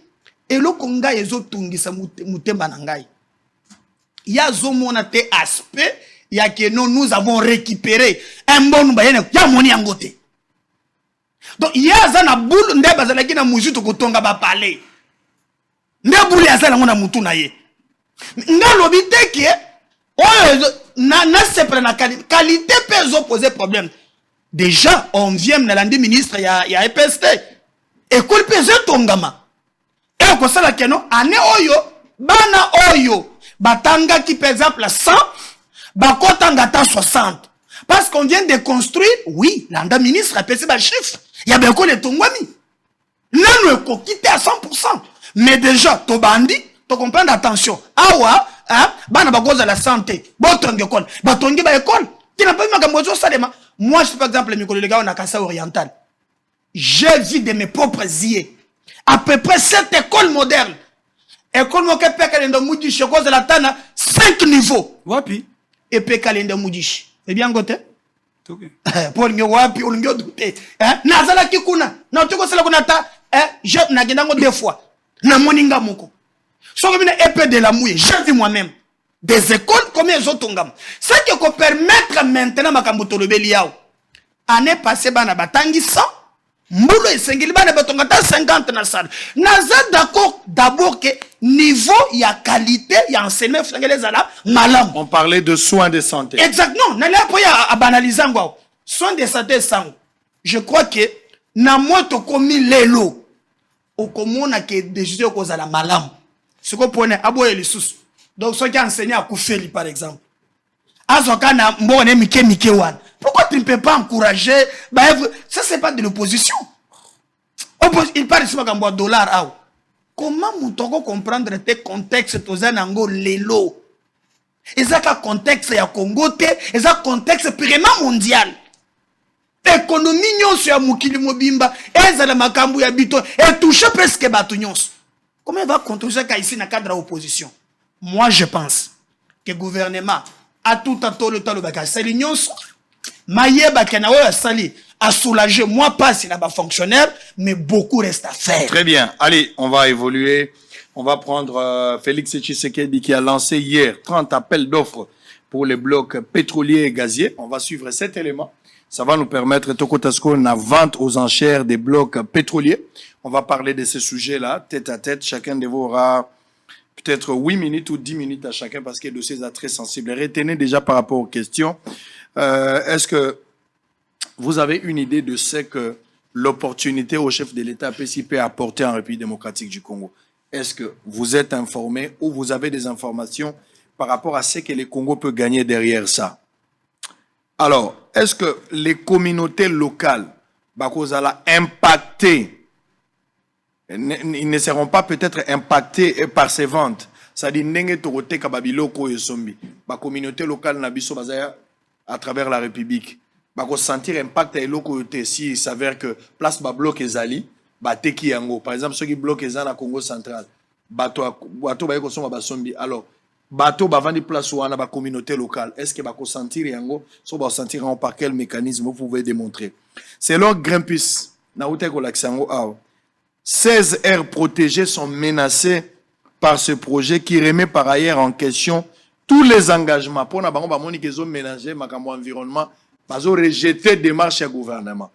et lo konga ezo tungisa mutemba na ngai. Il y a zomona te aspect, il y a que nous avons récupéré un bon bayene, il y a moni angote. Donc il y a zana boule nde bazalaki na mujuto kotonga ba parler. Nde boule azala ngona mutu na ye. Nga lobite ke na sepre na qualité peut poser problème. Déjà on vient na landi ministre ya EPST. École peut tongama. Et ko sala ke non ane oyo bana oyo batanga qui par exemple 100 bakotanga ta 60 parce qu'on vient de construire oui l'anda ministre a passé ba chiffre il y a bien qu'on est tongwami non ko quitter à 100% mais déjà to bandi to comprendre attention awa hein bana bakoza la santé botonge école batonge ba école qui n'a pas eu makambo zo salema moi je par exemple mikolo les gars on a Kassa oriental j'ai vu de mes propres yeux à peu près cette école moderne. École moke pe kalenda mudishi cause la tana 5 niveaux.
Wapi?
Et pe kalenda mudishi. C'est bien gote?
OK.
Pour ngyo wapi ou ngyo douté. Hein? Nazala kikuna. Na tuko sala kuna ta je na gendango 2 fois. Na moninga moko. So comme une épée de la mouille, j'ai vu moi-même des écoles comme les autres ngam. Ça qui peut permettre maintenant makambo tolobeli yao. Année passée bana batangi 100 Mboulo et sengeli bana batonga ta 50 na salle. Naza d'accord d'abord que niveau il y a qualité, il y a enseignement sengeli zala malam.
On parlait de soins de santé.
Exactement. N'allez pas à banaliser ngwa. Soins de santé sang. Je crois que na moto komi lelo. Okomona que décision cause la malam. Ce qu'on prenait aboye les sous. Donc ceux qui enseignent à Koufeli par exemple. Azoka na mbone mike wan. Pourquoi tu ne peux pas encourager ça c'est pas de l'opposition. Il parle ici de $. Comment moutoko comprendre tes contextes tozanango lelo? Ezaka contexte ya Congo te, ezaka contexte vraiment mondial. Économie nyonso ya mukili mobimba, ezala makambu ya bito et touche presque batu nyonso. Comment il va contribuer ici dans le cadre de l'opposition? Moi je pense que le gouvernement a tout à tout le temps le baka sali nyonso. Mayeba kenawe sali a soulagé moi pas si là-bas fonctionnaire mais beaucoup reste à faire.
Très bien. Allez, on va évoluer. On va prendre Félix Tshisekedi qui a lancé hier 30 appels d'offres pour les blocs pétroliers et gaziers. On va suivre cet élément. Ça va nous permettre Tokotasko la vente aux enchères des blocs pétroliers. On va parler de ces sujets-là, tête à tête. Chacun de vous aura peut-être 8 minutes ou 10 minutes à chacun parce que le dossier est très sensible. Retenez déjà par rapport aux questions. Est-ce que vous avez une idée de ce que l'opportunité au chef de l'État peut apporter en République démocratique du Congo? Est-ce que vous êtes informé ou vous avez des informations par rapport à ce que le Congo peut gagner derrière ça? Alors, est-ce que les communautés locales, Bakozala, impactées, ils ne seront pas peut-être impactés par ces ventes? C'est-à-dire, la communauté locale Nabiso Bazaya à travers la République, sentir impact à l'autre si il s'avère que place ba bloc ezali, par exemple ceux qui bloquent ezali na Congo central, alors bateau bavandi place ou la communauté locale. Est-ce que bako sentir yango? So ba sentir par quel mécanisme vous pouvez démontrer? C'est leur Greenpeace. Na outé ko laksango aw. 16 aires protégées sont menacées par ce projet qui remet par ailleurs en question tous les engagements. Pour na bango ba moni que zo ménager makambo environnement, bazo rejeter démarche à gouvernement.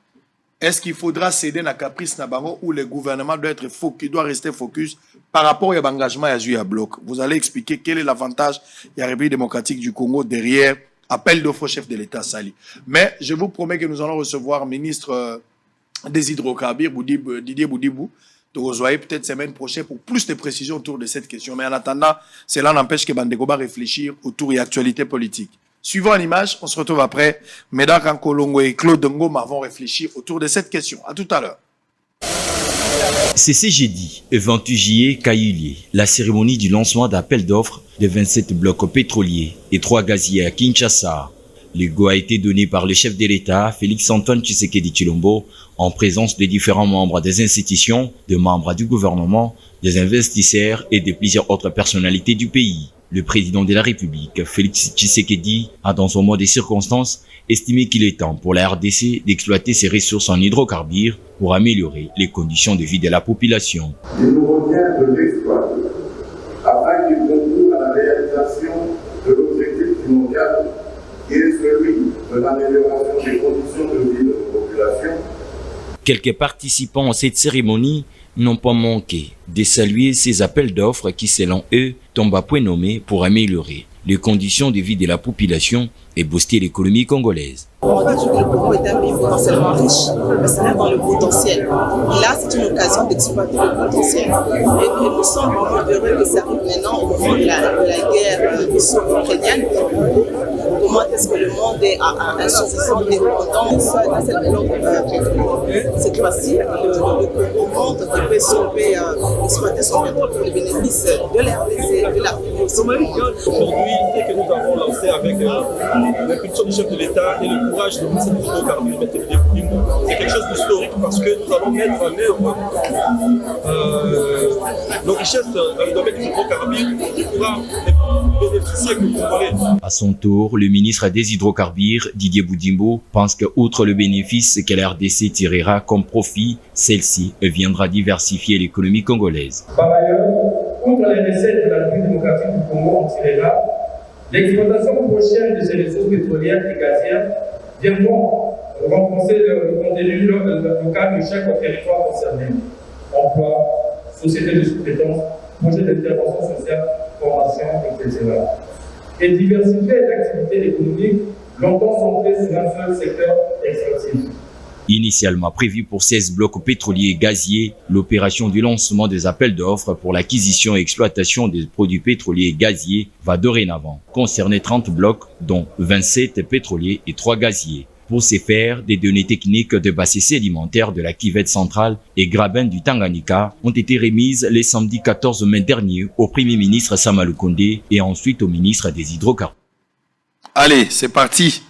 Est-ce qu'il faudra céder à caprice na bango ou le gouvernement doit être focus, doit rester focus par rapport à l'engagement à bloc? Vous allez expliquer quel est l'avantage de la République démocratique du Congo derrière appel d'offres au chef de l'État Sali. Mais je vous promets que nous allons recevoir ministre des hydrocarbures, Didier Boudibou. Donc, vous voyez peut-être semaine prochaine pour plus de précisions autour de cette question. Mais en attendant, cela n'empêche que Bandegoba réfléchir autour de l'actualité politique. Suivant l'image, on se retrouve après. Médard Kankolongo et Claude Ngoma vont réfléchir autour de cette question. À tout à l'heure.
C'est ce jeudi, 28 juillet, Kaïlié, la cérémonie du lancement d'appel d'offres de 27 blocs pétroliers et 3 gaziers à Kinshasa. Le go a été donné par le chef de l'État, Félix-Antoine Tshisekedi Tshilombo, en présence des différents membres des institutions, des membres du gouvernement, des investisseurs et de plusieurs autres personnalités du pays. Le président de la République, Félix Tshisekedi, a dans son mot de circonstances estimé qu'il est temps pour la RDC d'exploiter ses ressources en hydrocarbures pour améliorer les conditions de vie de la population.
Il nous revient de l'exploiter afin qu'il concourt à la réalisation de l'objectif primordial qui est celui de l'amélioration des conditions de vie de nos populations.
Quelques participants à cette cérémonie n'ont pas manqué de saluer ces appels d'offres qui, selon eux, tombent à point nommé pour améliorer les conditions de vie de la population et booster l'économie congolaise.
On dit que le Congo est un pays potentiellement riche, mais c'est même dans le potentiel. Et là, c'est une occasion d'exploiter le potentiel. Et nous sommes vraiment heureux que ça arrive maintenant au moment de la guerre russo-ukrainienne. Comment est-ce que le monde est insuffisant, dépendant de cette bloc pétrolier. Cette fois-ci, le Congo montre qu'il peut sauver, exploiter son pétrole pour les bénéfices de l'RDC, de l'Afrique aussi.
Aujourd'hui, et que nous avons lancé avec l'impulsion du chef de l'État et le courage de cette hydrocarbures, c'est quelque chose d'historique parce que nous allons mettre en œuvre nos richesses dans le domaine des hydrocarbures qui pourra bénéficier que Congolais.
À son tour, le ministre des hydrocarbures, Didier Boudimbo, pense qu'outre le bénéfice que la RDC tirera comme profit, celle-ci viendra diversifier l'économie congolaise.
Par ailleurs, outre les recettes de la République démocratique du Congo en tirera, l'exploitation prochaine de ces ressources pétrolières et gazières viendront renforcer le contenu local de chaque territoire concerné. Emploi, société de sous-traitance, projet d'intervention sociale, formation, etc. Et diversifier l'activité économique longtemps centrée sur un seul secteur extractif.
Initialement prévu pour 16 blocs pétroliers et gaziers, l'opération du lancement des appels d'offres pour l'acquisition et exploitation des produits pétroliers et gaziers va dorénavant concerner 30 blocs, dont 27 pétroliers et 3 gaziers. Pour ce faire, des données techniques de bassins sédimentaires de la Kivette centrale et Graben du Tanganyika ont été remises le samedi 14 mai dernier au Premier ministre Sama Lukonde et ensuite au ministre des Hydrocarbures.
Allez, c'est parti.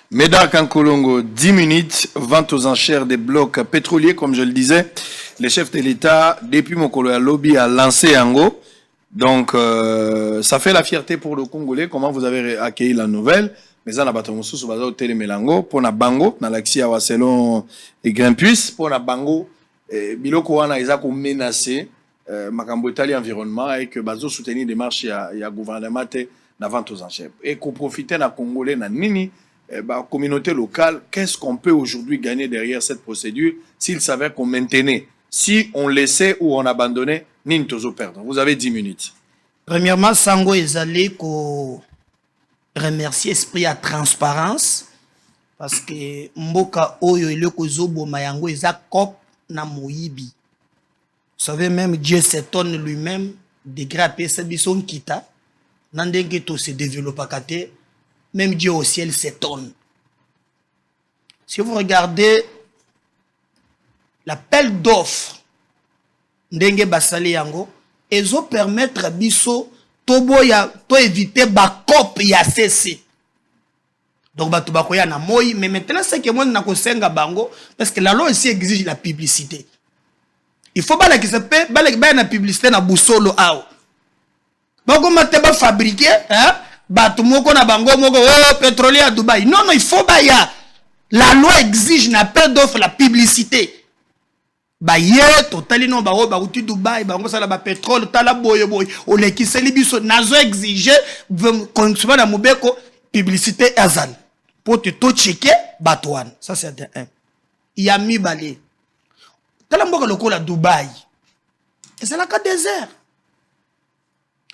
Médard Kankolongo, 10 minutes, vente aux enchères des blocs pétroliers, comme je le disais. Le chef de l'État, depuis Mokolo Lobby, a lancé Ango. Donc, ça fait la fierté pour le Congolais. Comment vous avez accueilli la nouvelle? Mais ça, on a battu sous le télé Mélango, pour na bango, na l'axi à Wasselon et Greenpeace, pour na bango, biloko wana ezako menacé, makambo Italie environnement, et que bazo soutenir des marches ya gouvernement na vente aux enchères. Et qu'on profite na Congolais, na nini, communauté locale, qu'est-ce qu'on peut aujourd'hui gagner derrière cette procédure s'il s'avère qu'on maintenait? Si on laissait ou on abandonnait, nini tozo perdre. Vous avez 10 minutes.
Premièrement, Sango ezali ko remercier esprit à transparence parce que mboka oyo ile kozobo mayango eza kop na moyibi. Vous savez, même Dieu s'étonne lui-même de grapper sa bison kita nandenge to se développe kate. Même Dieu au ciel s'étonne. Si vous regardez l'appel d'offres ndenge basali yango ezo permettre biso toboya to éviter ba cop ya CC. Donc bato bakoya na moi, mais maintenant c'est que moi na kosenga bango parce que la loi ici exige la publicité. Il faut pas la que ça peut ba na publicité na busolo ao. Bako mateba fabriquer, hein? Bato moko na bango moko, oh, pétrolier à Dubaï. Non, non, il faut baya. La loi exige un appel d'offre la publicité. Baye, totali non, bao, baouti Dubaï, bango sala ba pétrole, tala boye boye. O le kiseli biso, nazo exige, consommer na mubeko, publicité azal. Pour te tout checker, batouane. Ça c'est un. Il y a mi balé. Tala mboka loko la Dubaï. Et c'est la cas désert.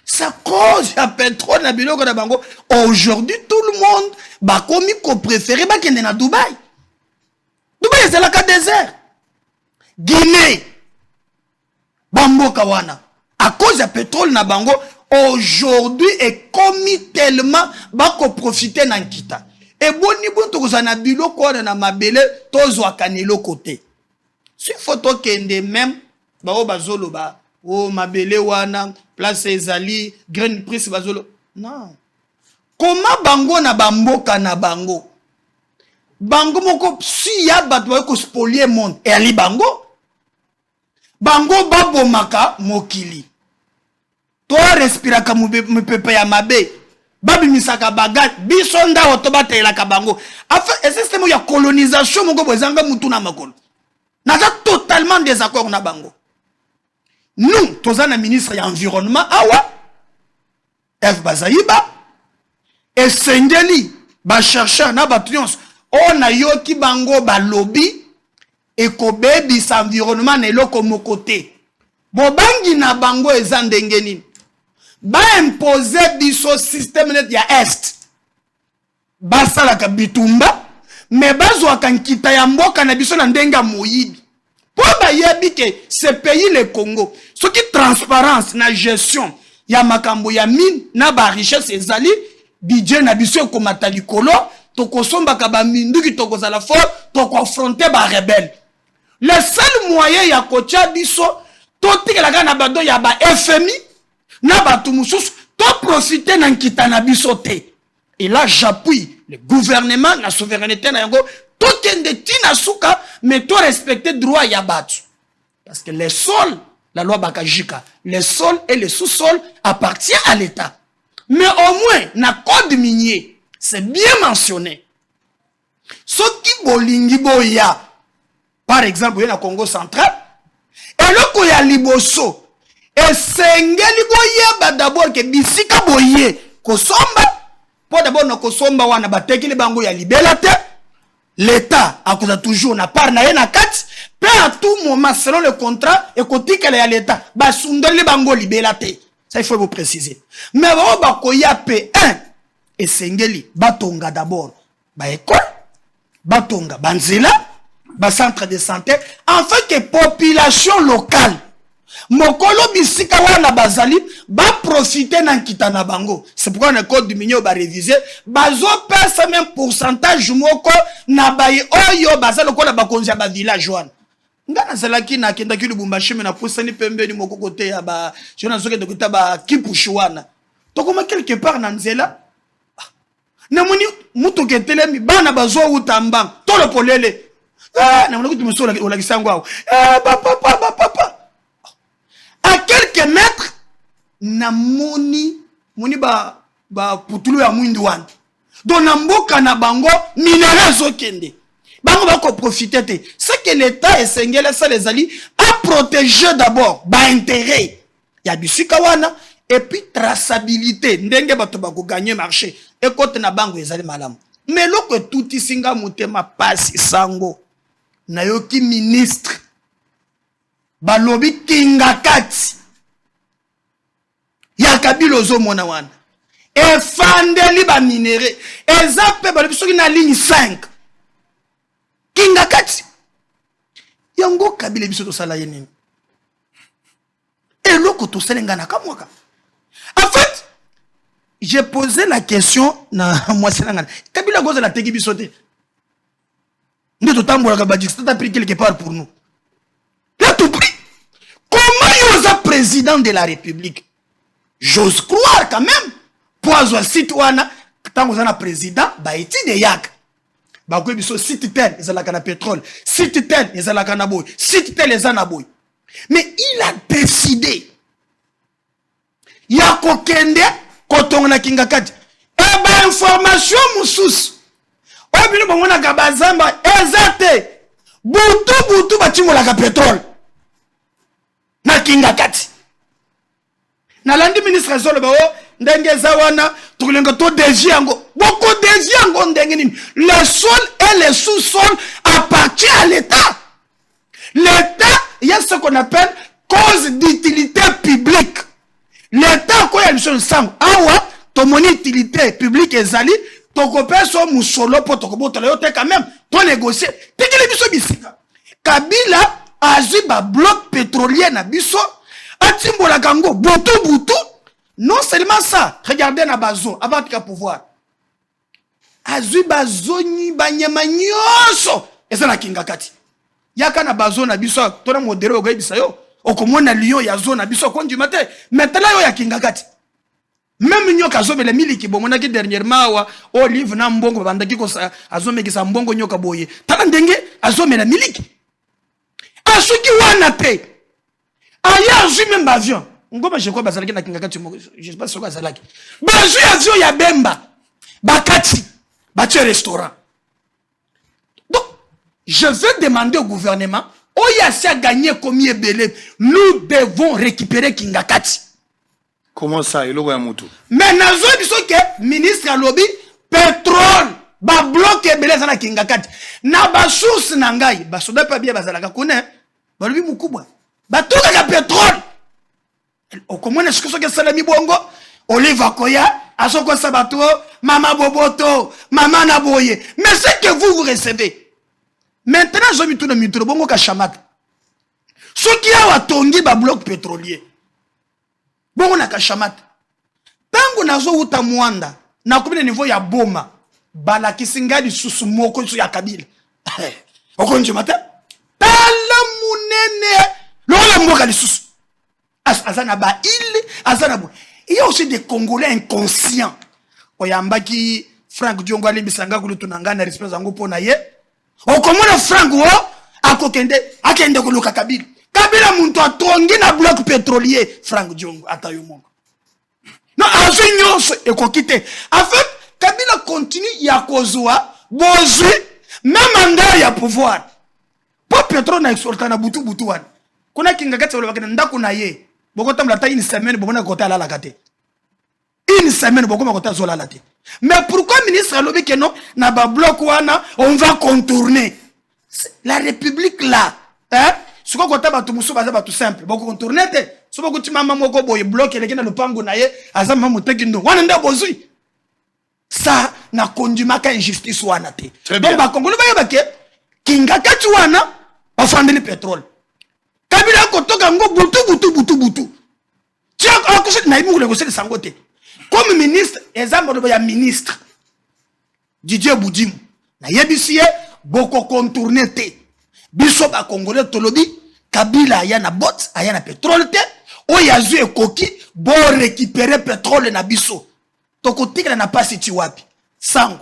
Ça cause ya pétrole na biloko na bango. Aujourd'hui, tout le monde ba komi ko préféré ba kende na Dubaï. Dubaï c'est la cas désert. Guinée. Bamboka wana. À cause ya pétrole na bango, aujourd'hui est commis tellement ba ko profiter na nkita. Et boni bon to kozana biloko na mabele tozo akanelo côté. Si photo kende même ba o bazolo ba oh mabele wana place ezali green prix bazolo non comment bango na bamboka na bango moko si ya bato ba ko spolier monde et ali bango babomaka mokili to respiraka mupepe ya mabe babimisaka bagat biso ndawo to batelaka bango enfin un système ya colonisation moko bozanga mutu na makolo naza totalement désaccord na bango. Nous, tous les ministres de l'environnement, awa, F. Bazaïba, et Sengeli, ba chercheur na batrions, on a yo ki bango ba lobby, et ko bebi sa environnement ne lo komo côté. Bobangi na bango ezandengeni. Ba imposer biso système net ya est. Ba sala ka bitumba, mais bazwa kankita ya mboka na biso na ndenga moyibi. Pour bayebi que ce pays le Congo, ce qui transparence na gestion ya makambo ya mine na ba richesse ezali budget na biso ko matalikolo to kosomba ka ba minduki to kozala fort to ko affronter ba rebelle. Le seul moyen ya kocha biso to tikela na bado ya ba FMI na ba tumusus to profiter na nkita na biso te. Et là j'appuie le gouvernement, la souveraineté na yango tout kende tina suka mais tout respecter droit ya batu. Parce que les sols, la loi Bakajika, les sols et les sous-sols appartiennent à l'État. Mais au moins, na code minier, c'est bien mentionné. Ce qui bolingi boya, par exemple, il y a Congo central, et le koya liboso, et sengeli boya, d'abord que bisika boye, kosomba, pour d'abord na kosomba wana bateki le bango ya libelate, l'État a toujours na part na yena kat, peu à tout moment selon le contrat et côté qu'elle est à l'État, ba sundeli bango libelate. Ça il faut vous préciser. Mais on ba koya P1 et sengeli batonga d'abord, ba école, batonga banzela, ba centre de santé, afin que population locale mokolo bisika wana bazali ba profiter na nkita na bango. C'est pourquoi le code du minier ba réviser bazo pesa même pourcentage moko na baye oyo bazalo ko na bakonzi ba village wana. Ngana zelaki na kenda ki Lubumbashi na posani pembeni moko côté ya ba jona zoke de kota ba kipushi wana. To comme quelque part na nzela na moni muto ketelemi bana bazo utamba to le polele. Na moni kutu muso la kisangwa. Papa à quelques mètres na moni ba putulu ya mwindi wana donc na mboka na bango minéraux zokende bango bako profiter te c'est que l'État esengela ça les alliés à protéger d'abord ba intérêt ya bisika wana et puis traçabilité ndenge bato bako gagner marché et côté na bango ezali malamu mais loko tout isinga mutema pasi sango na yoki ministre balobi kingakati ya kabilo zo mona wana e fandeli ba minéraux ezape balobi soki na ligne 5 kingakati yango kabila biso to sala yenini et loko to selenga na kamwaka. En fait j'ai posé la question na moi selanga kabila goza la teki biso te nde to tambola ka badix to pris quelque part pour nous là tout pris. Comment il est président de la République? J'ose croire quand même. Pour avoir citoyen, quand vous êtes président, bah il de yak. Bah quoi biso site tel, ils ont la pétrole. Site tel, ils ont la canaboy. Site tel, ils ont la boy. Mais il a décidé. ya kokende kotonga na kingakati eba information mususu oyo bino bangonaka bazamba eza te butu batimolaka petrole na kingakati nalandi ministre azoloba o ndenge eza wana tokolenga to deji yango boko deji yango ndenge nini le sol et le sous-sol appartient à l'état. L'état, il y a ce qu'on appelle cause d'utilité publique. L'état, quoi, il y a une chose simple. Awa, ton mon utilité publique est zali, ton copain soit moussolo pour ton copain, quand même, ton négocier. T'es que les biso bisika. Kabila a eu un bloc pétrolier na biso, a timbo la gango, boutou. Non seulement ça, regardez na bazo, avant qu'il y ait pouvoir. A eu bazoni, banyama nyonso, et ça na kingakati. Yaka na bazo na biso, tona modéré ogayi bisayo, okomona lion ya zone na biso kondi mate, maintenant yo ya kingakati. Même nyoka azomela miliki bomona ki dernièrement wa olive na mbongo bandaki ko azomekisa mbongo nyoka boye. Tala ndenge azomela miliki. Asuki wana te. Aya azu même avion. Ngoma je crois bazalaki na kingakati je sais pas ce quoi bazalaki. Bazu avion ya bemba. Bakati. Bati restaurant. Donc je vais demander au gouvernement, Oyasi a gagné combien belé, nous devons récupérer Kingakati.
Comment ça, il a un
mais nazo biso ke ministre a lobby pétrole ba bloc belé sana Kingakati. Na ba source na ngai, ba soda pa bien bazalaka kone, ba lobby mukubwa. Ba toka ka pétrole. O komona sikoso ke salami bongo, Olive Akoya, Asoko Sabato, Mama Boboto, Mama Naboye. Mais c'est que vous recevez. Maintenant, je vais tout le mitro bongo ka chamata. Ce qui a watongi ba bloc pétrolier. Bongo na ka chamata. Tango nazo uta Mwanda, na komine niveau ya boma, bala kisingadi susu moko su ya Kabila. Okonje mata? Tala munene, lola mboka li susu. Azana ba il, azana bo. Il y a aussi des Congolais inconscients. Oyambaki Frank Diongo ali bisanga kulutunanga na respect zango pona ye. Okomona Frank wo akende kuluka Kabila. Kabila muntu atongi na bloc pétrolier Frank Diongo atayo mongo. Non, avignons et kokite. En fait, Kabila continue ya kozwa bozu même anga ya pouvoir. Pour pétrole na exporta na butu wan. Kuna kingakati wala bakena ndaku na ye. Boko tamla ta une semaine boko na kota la kate. Une semaine boko ma kota zola la te. Mais pourquoi ministre alobi que non na ba bloc wana on va contourner la République là, hein? Ce qu'on kota ba tumusu baza ba tout simple. Boko contourner te. So boko timama moko boye bloc eleki na lupango na ye azama muteki ndo. Wana nda bozui. Ça na kondimaka injustice wana te. Donc ba Congolais ba yebake kingakati wana ba fandeli pétrole. Kabila kotoka ngo butu. Tiens, akoset na imu négocier sangote. Comme ministre, exemple ya ministre Didier Boudim, na yebisiye boko contourner te. Biso ba Congolais tolobi Kabila ya na bot, aya na pétrole te. Oyazu ekoki bo récupérer pétrole na biso. Tokotika na pas siti wapi. Sango.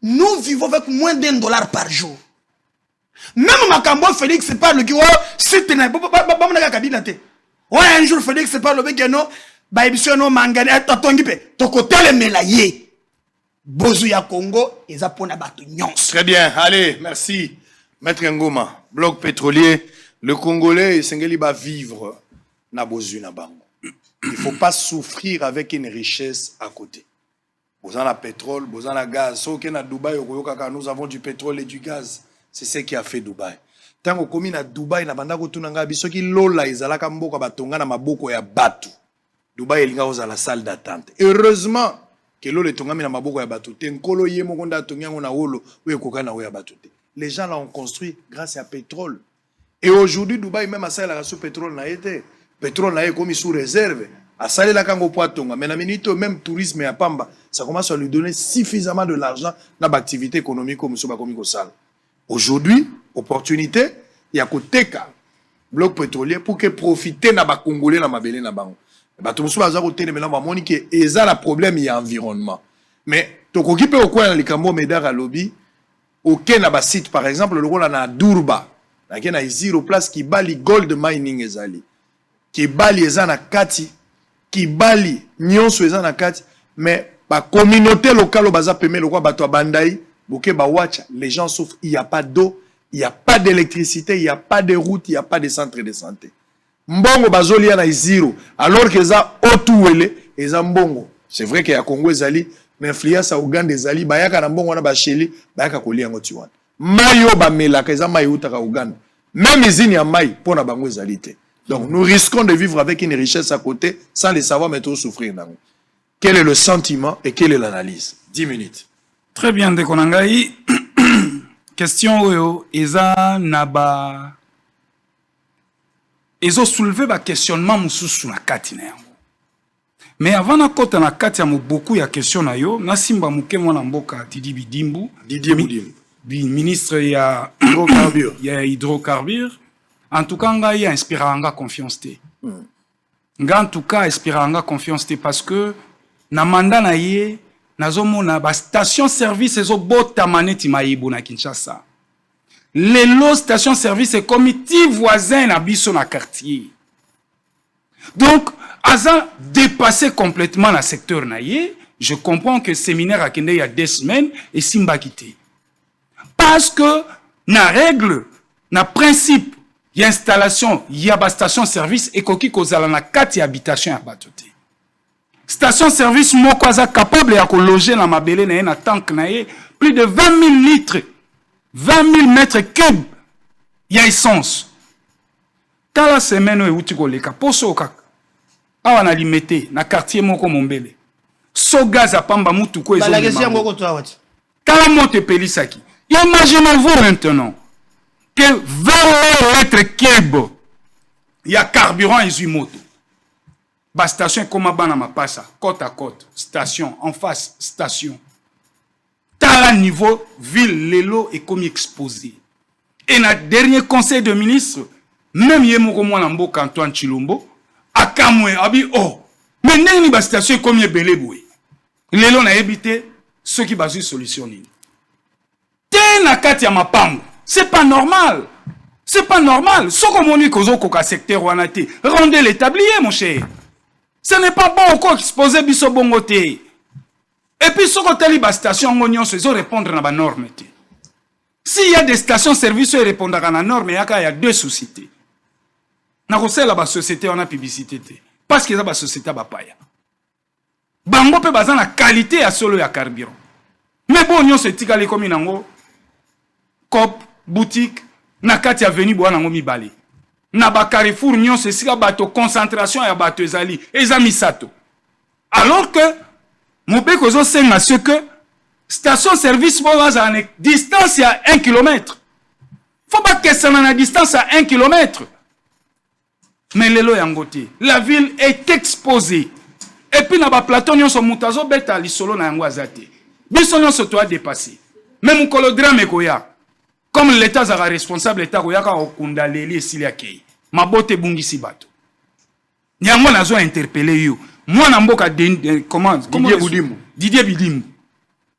Nous vivons avec moins $1 par jour. Même Makambo Félix parle qui c'est un Kabila te. Ouais, un jour Félix parle que non, ba ebisono mangane atongi pe. Tokotele melaye. Bozu ya Congo eza pona batu nyonso.
Très bien, allez, merci. Maître Ngoma, bloc pétrolier, le Congolais Sengeli va vivre na bozu na bango. Il faut pas souffrir avec une richesse à côté. Vous en avez pétrole, vous en avez gaz. Sauf que na Dubaï, nous avons du pétrole et du gaz. C'est ce qui a fait Dubaï. Tant qu'on commune à Dubaï, na banda ko tunanga biso ki lola izalaka mboka batonga na maboko ya batu. Dubaï elinga oza la salle d'attente. Heureusement que lola tongami na maboko ya batu. Tenkolo ye mokonda tongango na wolo we kokana we ya batu. Les gens l'ont construit grâce à pétrole. Et aujourd'hui Dubaï même à ça la sous pétrole na été. Pétrole na comme sous réserve. À ça la kango poatonga. Mais na minute même tourisme et à Pamba, ça commence à lui donner suffisamment de l'argent dans l'activité économique comme so ba komi ko sala. Aujourd'hui, opportunité, il y a koteka bloc pétrolier pour que profiter na ba Congolais na mabele na bango. Ba to musu baza kotene mena ba moni que eza la problème il y a environnement. Mais to kokipe okwa na likambo medar à lobby aucun na ba site par exemple le rôle na Durba. Na kena zero place qui bali gold mining ezali. Qui bali eza na kati Kibali nyonso eza na kati mais ba communauté locale baza pemé lokwa bato abandai boke ba watch les gens souffrent, il y a pas d'eau, il y a pas d'électricité, il y a pas de route, il y a pas de centre de santé. Mbongo bazolia na zéro alors que za otuwele eza mbongo. C'est vrai que ya Congo ezali mais influence à Uganda ezali bayaka na mbongo na ba sheli bayaka kolia ngoti wana. Mayo ba melaka eza mayi utaka Uganda. Même izini ya mayi pona bango ezali te. Donc nous risquons de vivre avec une richesse à côté sans le savoir mais trop souffrir nango. Quel est le sentiment et quelle est l'analyse? 10 minutes.
Très bien, Dekonangai. Question oyo eza naba ezo soulever ba questionnement mususu na kati na yango. Mais avant na kota na kati ya beaucoup ya question na yo, na simba muke mwana mboka Didier Bidimbu, ministre ya hydrocarbures. Ya hydrocarbures. En tout cas, nga ya inspiranga confiance te. Nga en tout cas inspiranga confiance te parce que na mandat na ye nazomona ba station service ezo bota maneti mayibo na Kinshasa. Lelo station service est comme ti voisin na biso na quartier. Donc aza dépassé complètement le secteur na ye. Je comprends que le séminaire a kende il y a 2 semaines et simba quitté. Parce que na règle, na principe, il y a installation, il y a ba station service et koki kozala na 4 habitation ya batote. Station service moko aza capable ya ko loger na mabele na ye na tank na ye plus de 20 000 litres, 20 000 mètres cubes ya essence. Tala semaine e uti ko leka poso kaka. Awa na limité na quartier moko mombele. So gaz a pamba mutu ko ezo.
Balagesi ngoko to awati.
Tala mote pelisaki. Imaginez-vous maintenant que 20 000 mètres cubes ya carburant et moto. Ba station comme bana mapasa, côte à côte, station en face, station. Tala niveau ville lelo est comme exposé. Et na dernier conseil de ministre, même yemoko mwana mboka Antoine Chilombo, akamwe abi oh, mais neni ba station comme yebele boy. Lelo na ebité ceux qui basu solution ni. Te na kati ya mapango, c'est pas normal. C'est pas normal. Ce qu'on moni kozo koka secteur wana te, rendez l'établier mon cher. Ce n'est pas bon encore exposer biso bongote. Et puis, ce côté libre station, on se répondre à la norme. S'il y a des stations service qui répondent à la norme, il y a 2 sociétés. Dans la société, on a publicité. Parce qu'il y a une société qui paya. Bango peut baser la qualité à solo ya carburant. Mais bon, on se tika les communes en cop, boutique, nakati avenue boana ngomi bali. Na ba Carrefour nyon se sika bato concentration ya bato ezali ezami sato. Alors que mobé kozo senga ce que station service boza à distance à 1 km. Faut pas que ça na distance à 1 km. Mais lelo yangote, la ville est exposée. Et puis na ba plateau nyon so mutazo beta li solo na yango azate. Biso nyon so to a dépassé. Même ko le drame koya. Comme l'État est responsable, l'État koyaka okunda leli esili akei. Mabote bungisi bato. Nyango nazo interpeller yo. Moi na mboka comment Didier Bidimbu.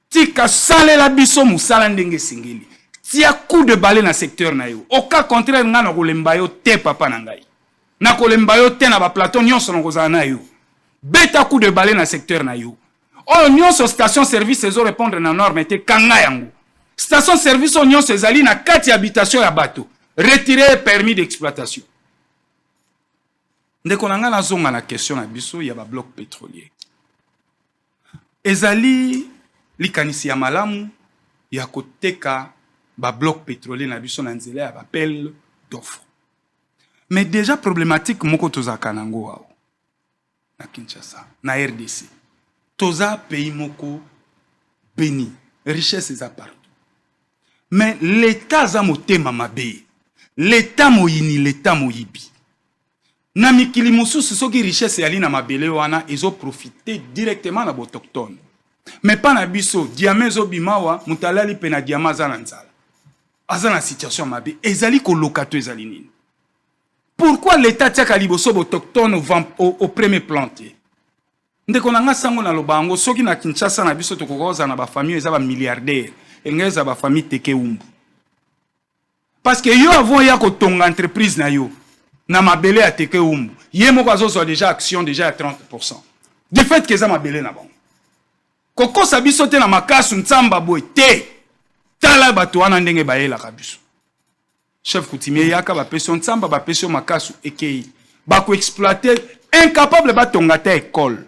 Tika sale la biso musala ndenge singeli. Tia coup de balai na secteur na yo. Au cas contraire nga na kolemba yo te papa na ngai. Na kolemba yo te na ba plateau nyonso na kozala na yo. Beta coup de balai na secteur na yo. Oh nyonso station service ezo répondre na norme te kanga yango. Station service nyonso ezali na 4 habitation ya bato. Retirer permis d'exploitation. Ndeko nanga na zonga na question na biso ya ba bloc pétrolier. Ezali likanisi ya malamu ya koteka ba bloc pétrolier na biso na nzela ya appel d'offre. Mais déjà problématique moko tozaka nango wao. Na Kinshasa, na RDC. Toza pays moko béni, richesse eza partout. Mais l'État za motema mabe. L'État moyini, l'État moyibi. Na mikili mususu soki richesse yali na mabele wana ezo profiter directement na autochtone. Mais pas na biso, diamant zo bimawa mutalali pe na diamant za na nzala. Aza na situation mabe, ezali ko lokato ezali nini. Pourquoi l'État tiaka liboso autochtone au premier plan te? Ndeko nanga sango na lobango soki na Kinshasa na biso tokokoza na ba famille eza ba milliardaire, engeza ba famille teke umbu. Parce que yo avant ya ko tonga entreprise na yo na mabele ya teke umbu. yemoko azo déjà action déjà à 30%. Du fait que ça m'a belé na bon. Koko sabiso te na makasu ntsamba boy te. Tala bato wana ndenge bayela kabiso. Chef coutumier yaka ba peso ntsamba ba peso makasu ekei. Ba ko exploiter incapable ba tongata école.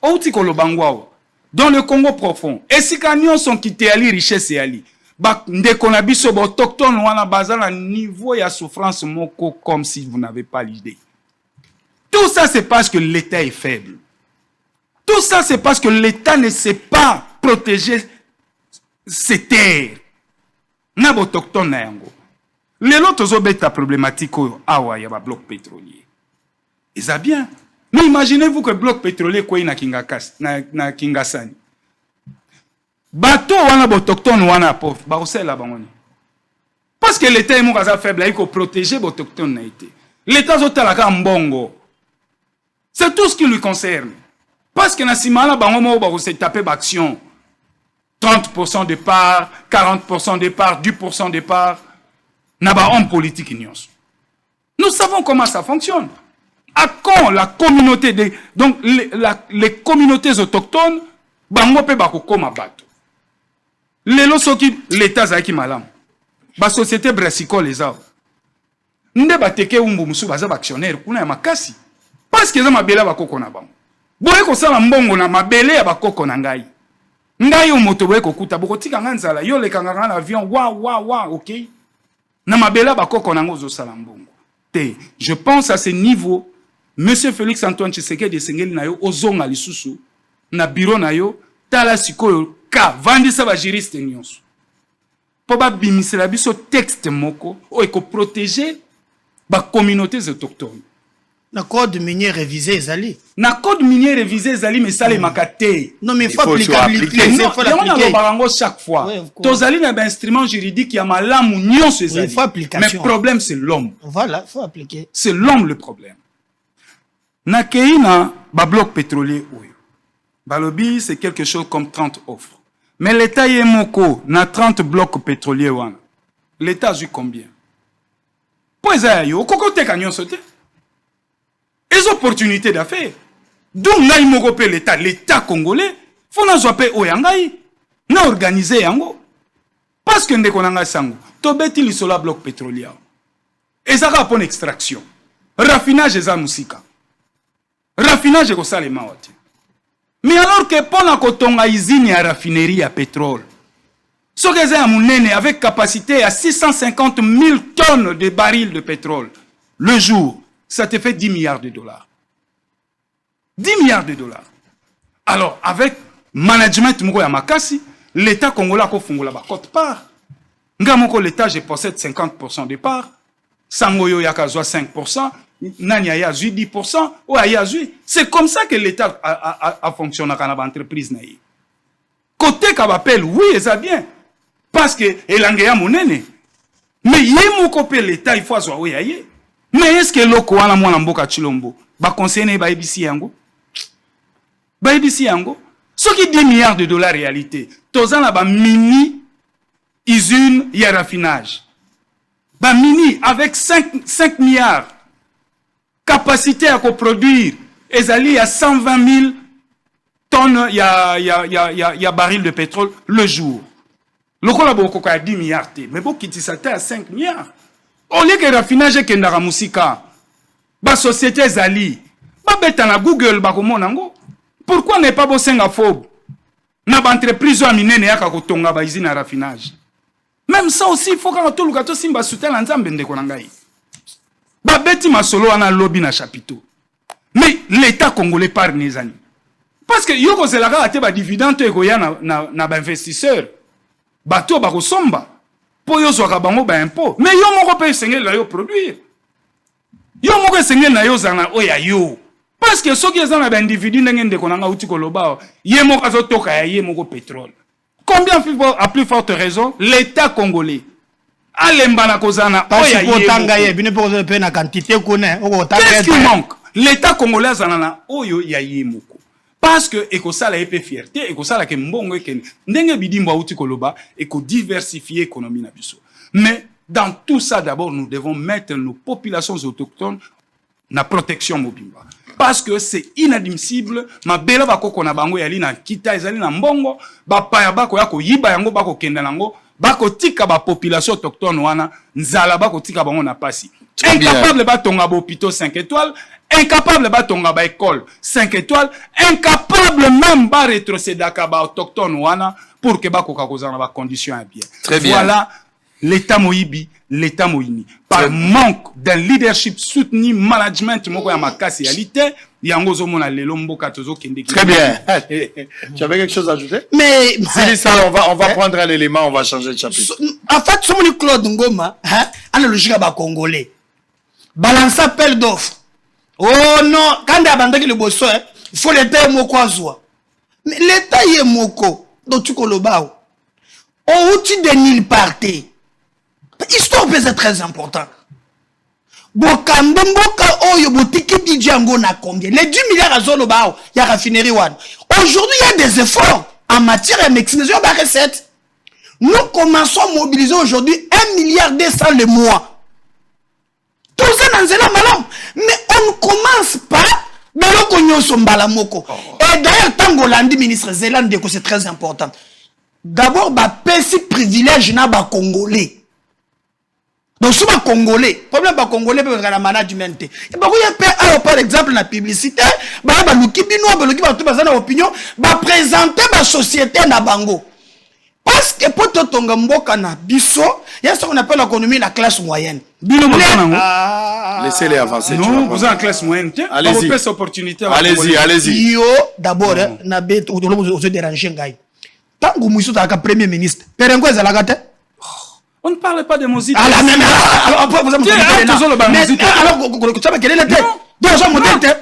Outi ko lobangwa. Dans le Congo profond, et si kanyon sont quittés ali richesse ali. Ba ndeko na biso ba autochtone wana bazala niveau ya souffrance moko comme si vous n'avez pas l'idée. Tout ça c'est parce que l'État est faible. Tout ça c'est parce que l'État ne sait pas protéger ses terres. Na ba autochtone na yango. Lelo tozobeta problématique oyo awa ya ba bloc pétrolier. Et ça bien. Mais imaginez-vous que le bloc pétrolier quoi na Kingasani. Bateau wana autochtone wana pauvre, ba osela bangoni. Parce que l'État est mon faible, il faut protéger les autochtones. L'État est mbongo. C'est tout ce qui lui concerne. Parce que na simala bango ba se taper d'action. 30% de part, 40% de part, 10% de part. Na ba homme politique ignos. Nous savons comment ça fonctionne. À quand la communauté donc les communautés autochtones bango pe bako koma bato. Lelo soki l'État zaki malam. Ba société brassicole les a. Nde bateke umbu musu baza actionnaire kuna ya makasi. Parce que za mabele bakoko na bango. Boye ko sala mbongo na mabele ya bakoko na ngai. Ngai o moto boye ko kuta boko tika nganzala yo le kanganga na avion wa OK. Na mabele bakoko na ngozo sala mbongo. Je pense à ce niveau Monsieur Félix Antoine Tshisekedi Sengeli na yo ozonga lisusu na bureau na yo tala sikoyo ka vandisa ba juriste nyonso. Po ba bimisela biso texte moko o eko protéger ba communautés autochtones.
Na code minier révisé ezali.
Na code minier révisé ezali mais ça les makate.
Non mais il faut appliquer.
Il faut l'appliquer chaque fois. Tozali na ba instrument juridique ya malamu nyonso ezali.
Il faut application.
Mais le problème c'est l'homme.
Voilà, il faut appliquer.
C'est l'homme le problème. Na keina ba bloc pétrolier oyo. Balobi c'est quelque chose comme 30 offres. Mais l'État yemoko na 30 blocs pétroliers wana. L'État a eu combien? Poeza yo kokote kanyon sote. Les opportunités d'affaires. D'où ngai moko pe l'État congolais faut na zope oyangai na organiser yango. Parce que ndeko nanga sango to beti lisola bloc pétrolier. Ezaka pour extraction. Raffinage eza musika. Raffinage ko sale mawati. Mais alors que pona kotonga usine ya raffinerie à pétrole. Sokeza ya munene avec capacité à 650 000 tonnes de barils de pétrole le jour, ça te fait 10 milliards de dollars. 10 milliards de dollars. Alors avec management moko ya makasi, l'État congolais ko fungola ba cote part. Nga moko l'État je possède 50% de part. Sangoyo yakazwa 5%. Nani a 10%, ou a 10%. C'est comme ça que l'État a fonctionné dans l'entreprise. Côté Kabapel, oui, ça bien. Parce que l'Angéa monene. Mais il y a l'État, il faut avoir oui. Mais est-ce que l'Oko a la moine en boka chilombo? Ba conseiller ba ABC yango? Ba ABC yango? Ce qui 10 milliards de dollars réalité. Tozan la ba mini usine y a raffinage. Ba mini avec 5 milliards. Capacité à produire, ezali à 120 000 tonnes y a barils de pétrole le jour. Le collabo a 10 milliards, mais bon, qui s'attend à 5 milliards. Au lieu que raffinage que ndara musika, ba société zali, ba beta na Google ba komonango. Pourquoi n'est pas bosenga phobe? Na ba entreprise a minene yaka kotonga ba usine à raffinage. Même ça aussi, il faut que tout le gâteau simba soutien l'ensemble de konangai. Babeti masolo ana lobby na chapiteau. Mais l'État congolais par nezani. Parce que yoko zelaka ate ba dividende ekoya na ba investisseur. Bato ba kosomba. Po yo zwa bango ba impôt. Mais yo moko pe sengel la yo produire. Yo moko sengel na yo zana oya yo. Parce que soki ezana ba individu ndenge ndeko nanga uti koloba, ye moko azotoka ya ye moko pétrole. Combien à plus forte raison l'État congolais Alembana kozana oya qu'est-ce qui manque? L'État congolais zanana oyo ya yemoko. Parce que ekosala epé fierté, ekosala ke mbongo ekene. Ndenge bidimba uti koloba eko diversifier économie na biso. Mais dans tout ça d'abord nous devons mettre nos populations autochtones na protection mobimba. Parce que c'est inadmissible, ma bela bako kona bango yali na kita ezali na mbongo, ba paya bako yako yiba yango bako kenda nango, bako tika ba population autochtone wana, nzala bako tika bango na pasi. Incapable ba tonga ba hôpital 5 étoiles, incapable ba tonga ba école 5 étoiles, incapable même ba rétrocéder ka ba autochtone wana pour que bako kakoza na ba conditions bien.
Très bien.
Voilà l'état moyibi, l'état moyini. Par manque d'un leadership soutenu, management moko ya makasi yalité, yango zo mona lelo mboka tozo kende.
Très bien. Tu avais quelque chose à ajouter?
Mais
c'est ça, on va prendre un élément, on va changer de chapitre.
En fait, ce mon Claude Ngoma, analogique ba congolais. Balance appel d'offres. Oh non, quand il abandonne le bosso, il faut l'état moko azwa. Mais l'état yé moko, donc tu kolobao. On outil de nil parté. Histoire peut être très important. Bokambo mboka oyo botiki bidjango na combien? Les 10 milliards à zolo bao, il y a raffinerie one. Aujourd'hui, il y a des efforts en matière de maximisation de la recette. Nous commençons à mobiliser aujourd'hui 1,2 milliard le mois. Tout ça dans un malam. Mais on ne commence pas dans le cognon sombala moko. Et d'ailleurs, tant que ministre Zélande, c'est très important. D'abord, petit privilège na ba Congolais. Donc, si les Congolais, problème les Congolais, c'est le management. Et par exemple, la publicité, opinion, présenter la société na bango. Parce que pour tout le monde, il y a ce qu'on appelle l'économie la classe moyenne.
Laissez-les avancer.
Non, vous êtes en classe moyenne.
Allez-y. Allez-y.
Yo, d'abord, na bête, vous se dérangez. Tant que vous êtes premier ministre, Perengo est à la gâte.
On ne parle pas de Mozita.
Alors,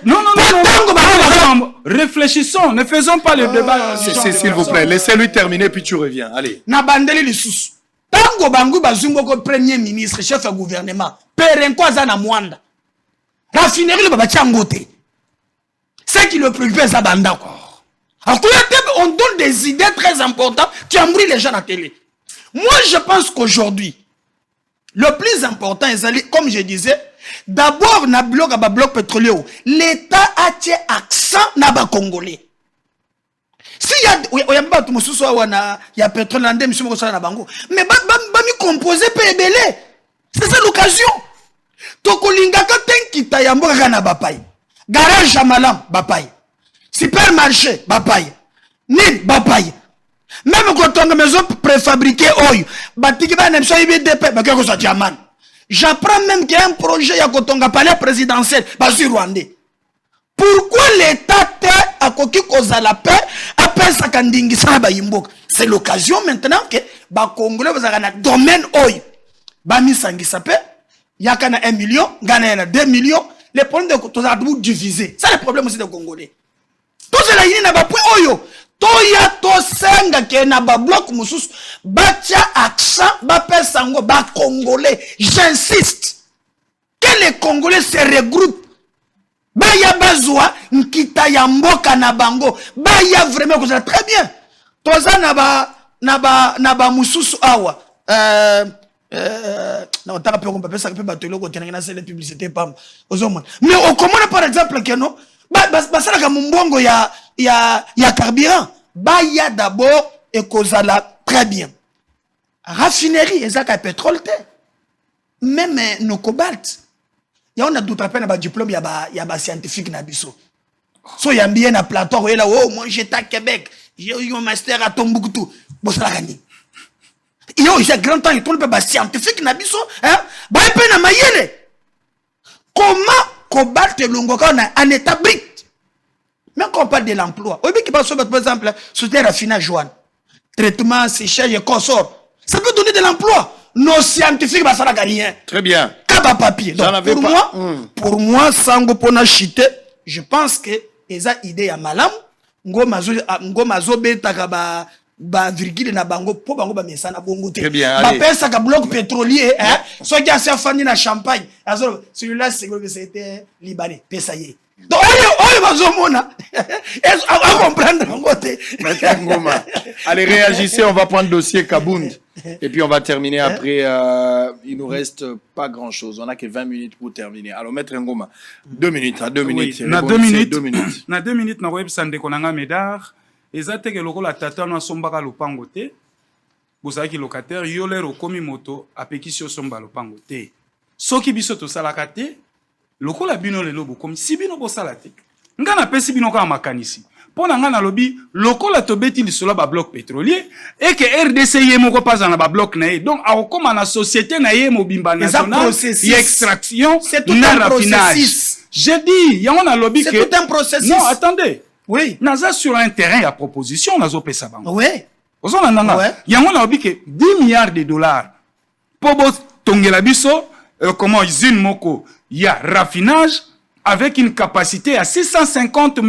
non. Réfléchissons, ne faisons pas le débat.
S'il vous plaît, laissez-lui terminer, puis tu reviens. Allez.
Nabandeli les sous. Tango bangu bazumbo ko premier ministre, chef de gouvernement. Perenko azana mwanda. Raffinerie le baba tiangote. C'est qui le préoccupé ça banda quoi. Alors on donne des idées très importantes, tu embrouilles les gens à la télé. Moi, je pense qu'aujourd'hui, le plus important, comme je disais, d'abord, na bloc pétrolier, l'État a tiré accent na ba Congolais. Si il y a pétrole, mais mi composé PBL. C'est ça l'occasion. Tokolingaka tenkita yambo na bapay. Garage à malam, bapay. Supermarché, bapay. Nid, bapay. Même quand on a maison préfabriquée, j'apprends même qu'il y a un projet à Kotonga palais présidentiel, Basu Rwandais. Pourquoi l'État a coquille cause à la paix, appelle sa kandingi sa imbo? C'est l'occasion maintenant que les Congolais vont avoir un domaine oil. Bami sangi sape, yakana 1 million, Ghana 2 millions, les problèmes de Kotoza doivent diviser. C'est le problème aussi des Congolais. Tout cela y est n'a pas point oyo. Toya to senga ke na ba bloc mususu batia accent ba pesango ba Congolais. J'insiste que les Congolais se regroupent. Baya bazwa nkita ya mboka na bango. Baya vraiment que ça très bien. Toza na ba mususu awa. Non, t'as pas compris ça que peut battre le côté na c'est la publicité pam. Mais au comment par exemple que non basala ka mbongo ya carburant. Baya d'abord et kozala très bien. Raffinerie ezaka pétrole te. Même nos cobalt. Ya on a d'autres peine ba diplôme ya ba scientifique na biso. So ya bien na plateau là oh moi j'étais à Québec. J'ai eu un master à Tombouctou. Bosala gani. Yo j'ai grand temps il tourne ba scientifique na biso hein. Ba pe na mayele. Comment cobalt longoka en état brut. Mais quand on parle de l'emploi, par exemple, sur le raffinage, traitement, séchage et consort, ça peut donner de l'emploi. Nos scientifiques, ça n'a rien.
Très bien.
Kaba papier. Donc, pour moi, Sango Pona Chite, je pense que les idées à malam, ngomazo betaka ba virgule na bango po bango ba mesana bongo te. Ba pesa ka bloc pétrolier hein. Soit qui a fait fani na champagne. Celui-là c'était libanais, pesa yé. Donc, on va comprendre.
Maître Ngoma. Allez, réagissez, on va prendre le dossier Kabound. Et puis on va terminer après. Il nous reste pas grand-chose. On a que 20 minutes pour terminer. Alors, Maître Ngoma, 2 minutes. À 2 minutes.
Oui, na 2 minutes. 2 minutes. Na 2 minutes, na web sande konanga medar. Ezate ke loko la tata na sombaka lopango te. Bozaki locataire yole rokomi moto apekisi somba lopango te. Soki biso to salaka te. Loko la bino lelo bokomi si bino bo salate. Nga na pesi bino ka makanisi. Pona nga na lobi loko la tobeti lisolo ba bloc pétrolier et que RDC yemoko pas na ba bloc na ye. Donc a okoma na société na ye mobimba national y extraction na raffinage. J'ai dit yango na lobi que
c'est tout un processus.
Non, attendez.
Oui.
Naza sur un terrain à proposition nazo pesa bango.
Oui.
Ozo na nanga.
Ouais.
Yango na lobi que 10 milliards de dollars pour bo tongela biso comment usine moko il y a raffinage avec une capacité à 650 000.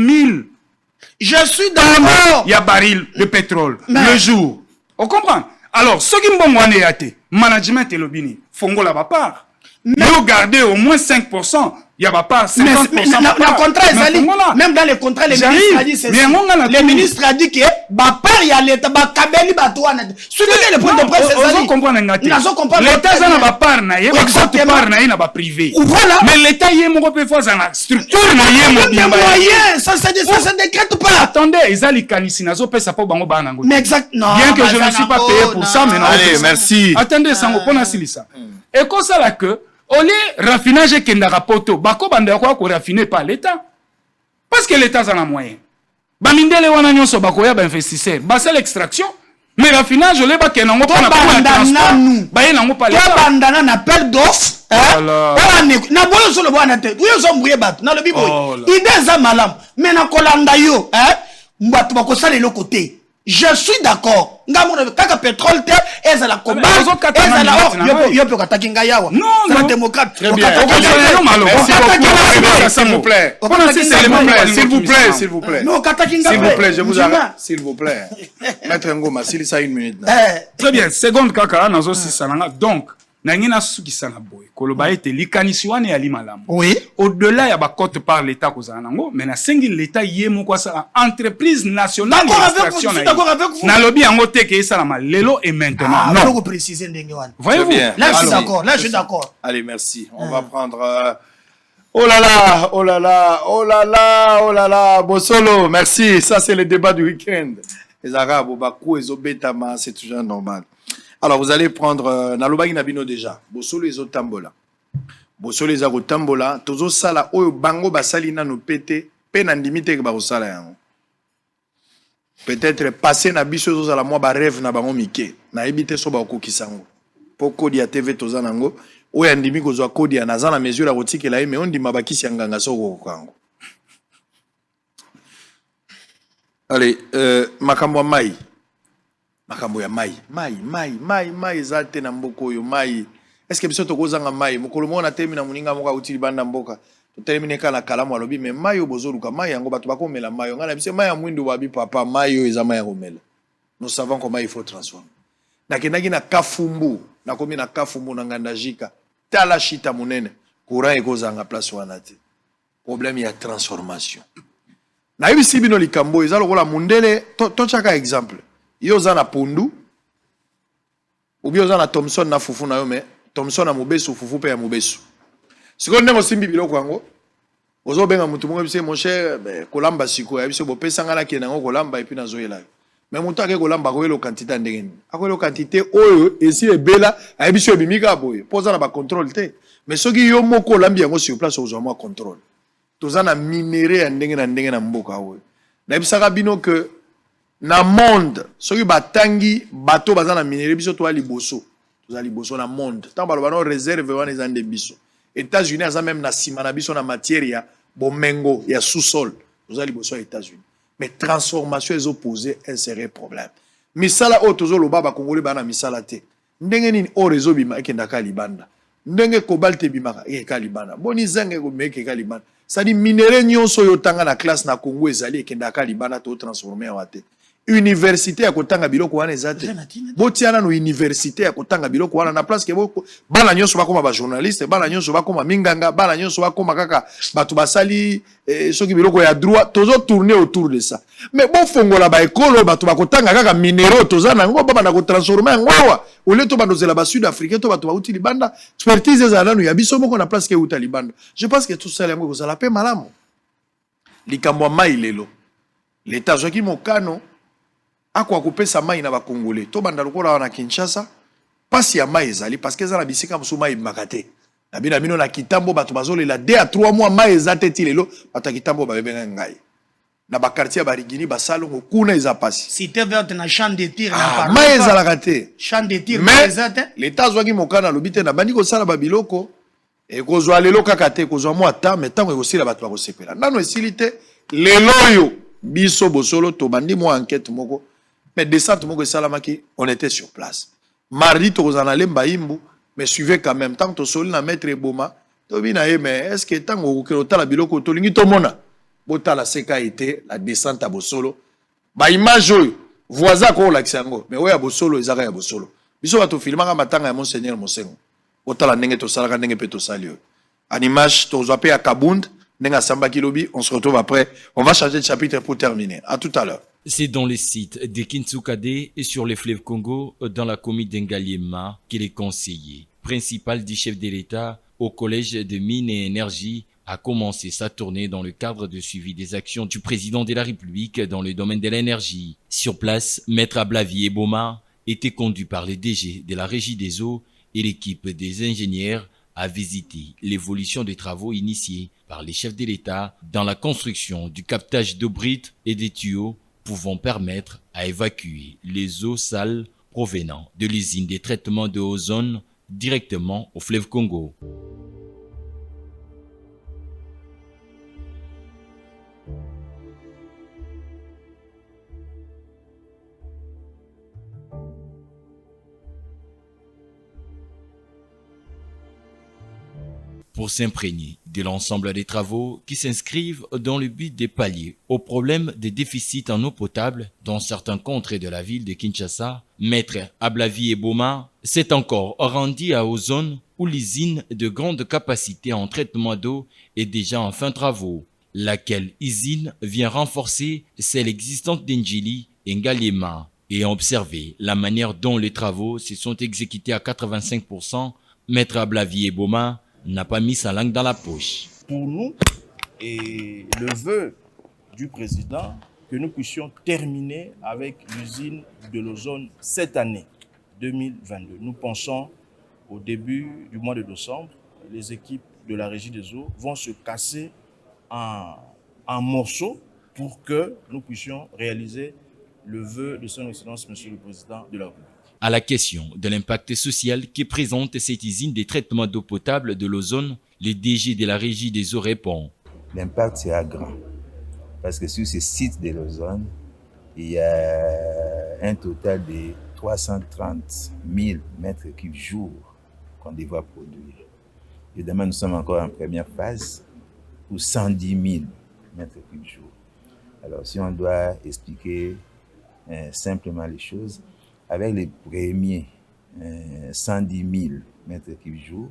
Je suis d'accord.
Il y a baril de pétrole le jour. On comprend? Alors, ce qui me dit, management et lobbying, fongo la part. Mais vous gardez au moins 5%. Il y a pas 50%.
Mais le contrat est sali. Même dans les contrats, les ministres a dit c'est ça. Les ministres a dit que bah part il y a l'État, bah kabeli bah toi. Suivez le point de presse.
Vous comprenez l'État ça n'a pas part na yé, bah part na yé n'a pas privé.
Voilà.
Mais l'État yé mon peu fois dans la structure na yé mon bien.
Ça se décrète pas.
Attendez, ils allaient canisi nazo pesa pas bango ba nango.
Mais exact non.
Bien que je ne suis pas payé pour ça, mais non.
Allez, merci.
Attendez, ça on a silisa. Et comme ça là que au lieu raffinage kendaka poto bako banda kwa ko raffiner par l'état parce que l'état a moyen ba mindele wana nyonso bako ya ba investisseur ba c'est l'extraction mais raffinage ole ba kenango pa na transport ba yenango pa l'état
bandana na appel d'offre na boyo solo bwana te uyo zo mbuye bato na lobi boy idée za malam mais na kolanda yo mbatu bako sala le côté. Je suis d'accord. Ngamona kaka pétrole te ezala koba ezala yo pe kataki ngayawa.
Non,
c'est un démocrate.
Très bien. S'il vous plaît. S'il vous plaît.
Non, kataki ngayawa.
S'il vous plaît, je vous arrête. S'il vous plaît. Maître Ngoma, s'il ça 1 minute.
Très bien. Seconde kaka nazo sisananga. Donc nangina sukisana boy. Koloba ete likanisi wana ya limalam.
Oui.
Au-delà ya ba cote par l'état kozana nango, mais na sengi l'état yemo kwa sa entreprise nationale d'extraction na.
D'accord avec vous.
Na lobby yango te ke ça la lelo et maintenant.
Non. Faut préciser ndenge wana.
Voyez-vous?
Là je suis d'accord. Là je suis d'accord.
Allez, merci. On va prendre oh là là, oh là là, oh là là, oh là là, Bosolo, merci. Ça c'est le débat du week-end. Les Arabes, Bakou et Zobetama, c'est toujours normal. Alors, vous allez prendre Nalobagi Nabino déjà. Bosolo et Zotambola. Bosolo et Zotambola. Tozo Sala, Oyo Bango Basalina no pété. Penandimite Barosala yango. Peut-être passer na biso zo la moi ba rêve na bango mike. Na ebite so ba okokisango. Poko dia TV tozanango. Oyo andimi kozwa kodi ya naza na mesure ya kotikela ye me on ndima bakisi nganga soko kokango. Allez, makambo ya mai. Makambo ya mai zate na mboko yo mai. Est-ce que biso tokozanga mai mokolo mona temi na muninga moka utili banda mboka. Totelemine kala kalamu alobi me mai yo bozoruka mai yango bato bakomela mai yo ngana biso mai ya mwindo babi papa mai yo eza mai ya komela. Nous savons comment il faut transformer. Nakendaki na kafumbu, nakomi na kafumbu na ngandajika. Tala shita munene, courant ekozanga place wana te. Problème ya transformation. Na yebisi bino likambo eza lokola mundele to chaka exemple. Yo za na pondu. Ou bien za na Thomson na fufu na yo me Thomson na mobesu fufu pe ya mobesu. Siko ndenge simbi biloko yango. Ozo benga mutu mo bise mon cher kolamba siko ya biso bo pesanga na kenango kolamba et puis na zoyela. Mais mutu ake kolamba ko yelo quantité ndenge. Akolo quantité oyo esi ebela a biso bimika boye. Poza na ba contrôle te. Mais soki yo moko lambi yango sur place ozo mo contrôle. Toza na minéraux ya ndenge na mboka oyo. Na bisaka bino que na monde soki batangi bato baza na minéraux biso to ali boso. Toza liboso na monde. Tant baloba no réserve wana ezande biso. États-Unis aza même na sima na biso na matière ya bomengo ya sous-sol. Toza liboso États-Unis. Mais transformation est opposée un sérieux problème. Misala o tozo loba ba congolais bana misala te. Ndenge nini o réseau bima ekenda ka libanda. Ndenge cobalt bima ekeka libanda. Boni zenge ko meke ka libanda. Ça dit minéraux nyonso yo tanga na classe na Congo ezali ekenda ka libanda to transformer wate. université ya kotanga biloko wana ezate botiana no université ya kotanga biloko wana na place ke bana nyonso bakoma ba journaliste bana nyonso bakoma minganga bana nyonso bakoma kaka bato basali soki biloko ya droit tozo tourner autour de ça mais bon fongola ba ekolo bato bakotanga kaka minéraux toza nango baba na ko transformer ngwa ole to bandozela ba sud africain to bato bauti libanda expertise za nanu ya biso moko na place ke uta libanda je pense que tout ça yango kozala pe malamu likambo mai lelo l'état joki mokano akwa kopesa mai na bakongole to banda lokola wana Kinshasa pasi ya mai ezali parce que ezala bisika musu mai makate na bina mino na kitambo bato bazolela 2 à 3 mois mai ezate ti lelo bato kitambo babebenga ngai na ba quartier ba rigini ba salongo kuna eza pasi
cité verte na champ de tir na
mai ezala kate
champ de tir
ezate l'état zwaki mokana lobite na bandi ko sala ba biloko e kozwa lelo kaka te kozwa mo ata mais tango ekosila bato bakosepela nano esilite lelo yo biso bosolo to bandi mo enquête moko mais descente moko salamaki on était sur place mardi to kozana lemba imbu mais suivez quand même tant to soli na maître Eboma to bina mais est-ce que tango okelo la biloko to lingi to mona botala seka été la descente à bosolo ba image voisin ko la kisango mais oya bosolo ezaka ya bosolo biso bato filmaka matanga ya monseigneur Mosengo botala ndenge to salaka ndenge pe to sali en image to zape ya Kabund ndenge samba kilobi on se retrouve après on va changer de chapitre pour terminer à tout à l'heure.
C'est dans le site de Kintsukade et sur le fleuve Congo, dans la commune d'Engaliema, qu'il est conseiller principal du chef de l'État au collège de mines et énergie a commencé sa tournée dans le cadre de suivi des actions du président de la République dans le domaine de l'énergie. Sur place, Maître Ablavi Eboma était conduit par le DG de la Régie des eaux et l'équipe des ingénieurs a visité l'évolution des travaux initiés par les chefs de l'État dans la construction du captage d'eau brute et des tuyaux pouvant permettre à évacuer les eaux sales provenant de l'usine de traitement de ozone directement au fleuve Congo. Pour s'imprégner de l'ensemble des travaux qui s'inscrivent dans le but de pallier au problème des déficits en eau potable dans certains contrées de la ville de Kinshasa, Maître Ablavi Eboma s'est encore rendu à Ozone où l'usine de grande capacité en traitement d'eau est déjà en fin de travaux, laquelle usine vient renforcer celle existante d'Njili et Ngaliema et a observé la manière dont les travaux se sont exécutés à 85%. Maître Ablavi Eboma n'a pas mis sa langue dans la poche.
Pour nous, et le vœu du président, que nous puissions terminer avec l'usine de l'ozone cette année 2022. Nous pensons au début du mois de décembre, les équipes de la Régie des eaux vont se casser en morceaux pour que nous puissions réaliser le vœu de son Excellence, Monsieur le Président de la République.
À la question de l'impact social que présente cette usine de traitement d'eau potable de l'ozone, le DG de la Régie des eaux répond.
L'impact sera grand parce que sur ce site de l'ozone, il y a un total de 330 000 mètres cubes jour qu'on devra produire. Évidemment, nous sommes encore en première phase pour 110 000 mètres cubes jour. Alors, si on doit expliquer simplement les choses, avec les premiers 110 000 mètres cubes jour,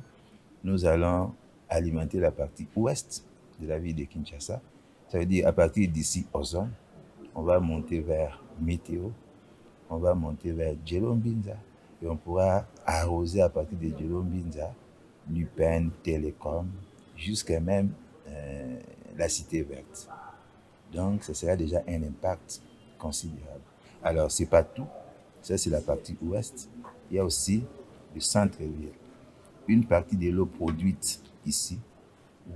nous allons alimenter la partie ouest de la ville de Kinshasa. Ça veut dire à partir d'ici Ozone, on va monter vers Météo, on va monter vers Djelombinza et on pourra arroser à partir de Djelombinza, Lupin, Télécom, jusqu'à même la Cité Verte. Donc, ce sera déjà un impact considérable. Alors, ce n'est pas tout. Ça, c'est la partie ouest. Il y a aussi le centre-ville. Une partie de l'eau produite ici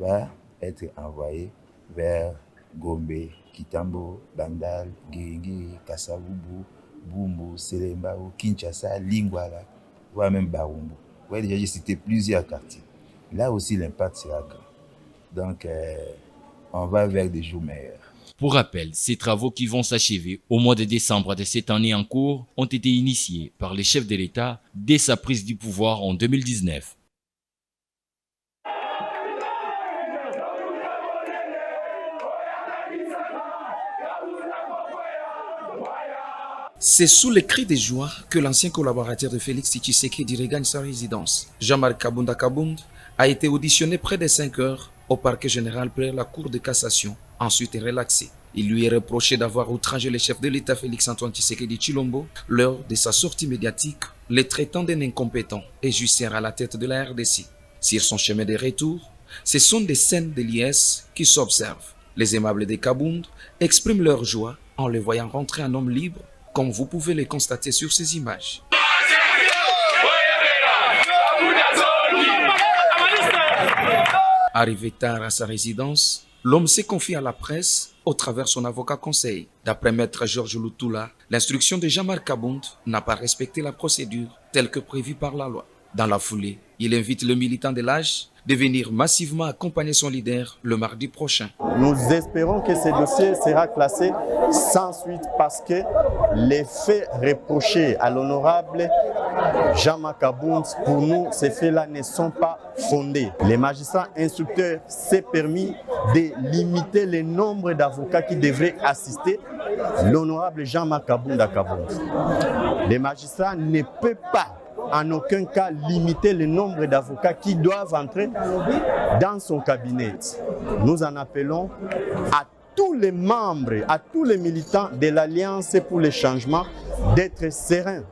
va être envoyée vers Gombe, Kitambo, Bandal, Guéringui, Kassavubu, Bumbu, Selembao, Kinshasa, Lingwala, voire même Barumbu. Vous voyez, déjà, j'ai cité plusieurs quartiers. Là aussi, l'impact sera grand. Donc, on va vers des jours meilleurs.
Pour rappel, ces travaux qui vont s'achever au mois de décembre de cette année en cours ont été initiés par les chefs de l'État dès sa prise du pouvoir en 2019.
C'est sous les cris de joie que l'ancien collaborateur de Félix Tshisekedi regagne sa résidence. Jean-Marc Kabunda Kabund a été auditionné près de 5 heures au parquet général près de la Cour de cassation, ensuite relaxé. Il lui est reproché d'avoir outragé le chef de l'État Félix-Antoine Tshisekedi Tshilombo lors de sa sortie médiatique, le traitant d'un incompétent et justicier à la tête de la RDC. Sur son chemin de retour, ce sont des scènes de liesse qui s'observent. Les aimables des Kabund expriment leur joie en le voyant rentrer un homme libre, comme vous pouvez le constater sur ces images. Arrivé tard à sa résidence, l'homme s'est confié à la presse au travers son avocat conseil. D'après maître Georges Lutula, l'instruction de Jean-Marc Kabund n'a pas respecté la procédure telle que prévue par la loi. Dans la foulée, il invite le militant de l'âge de venir massivement accompagner son leader le mardi prochain.
Nous espérons que ce dossier sera classé sans suite parce que les faits reprochés à l'honorable Jean-Marc Kabund, pour nous, ces faits-là ne sont pas fondés. Les magistrats instructeurs s'est permis de limiter le nombre d'avocats qui devraient assister l'honorable Jean-Marc Kabund à Kabund. Les magistrats ne peuvent pas en aucun cas limiter le nombre d'avocats qui doivent entrer dans son cabinet. Nous en appelons à tous les membres, à tous les militants de l'Alliance pour le changement d'être sereins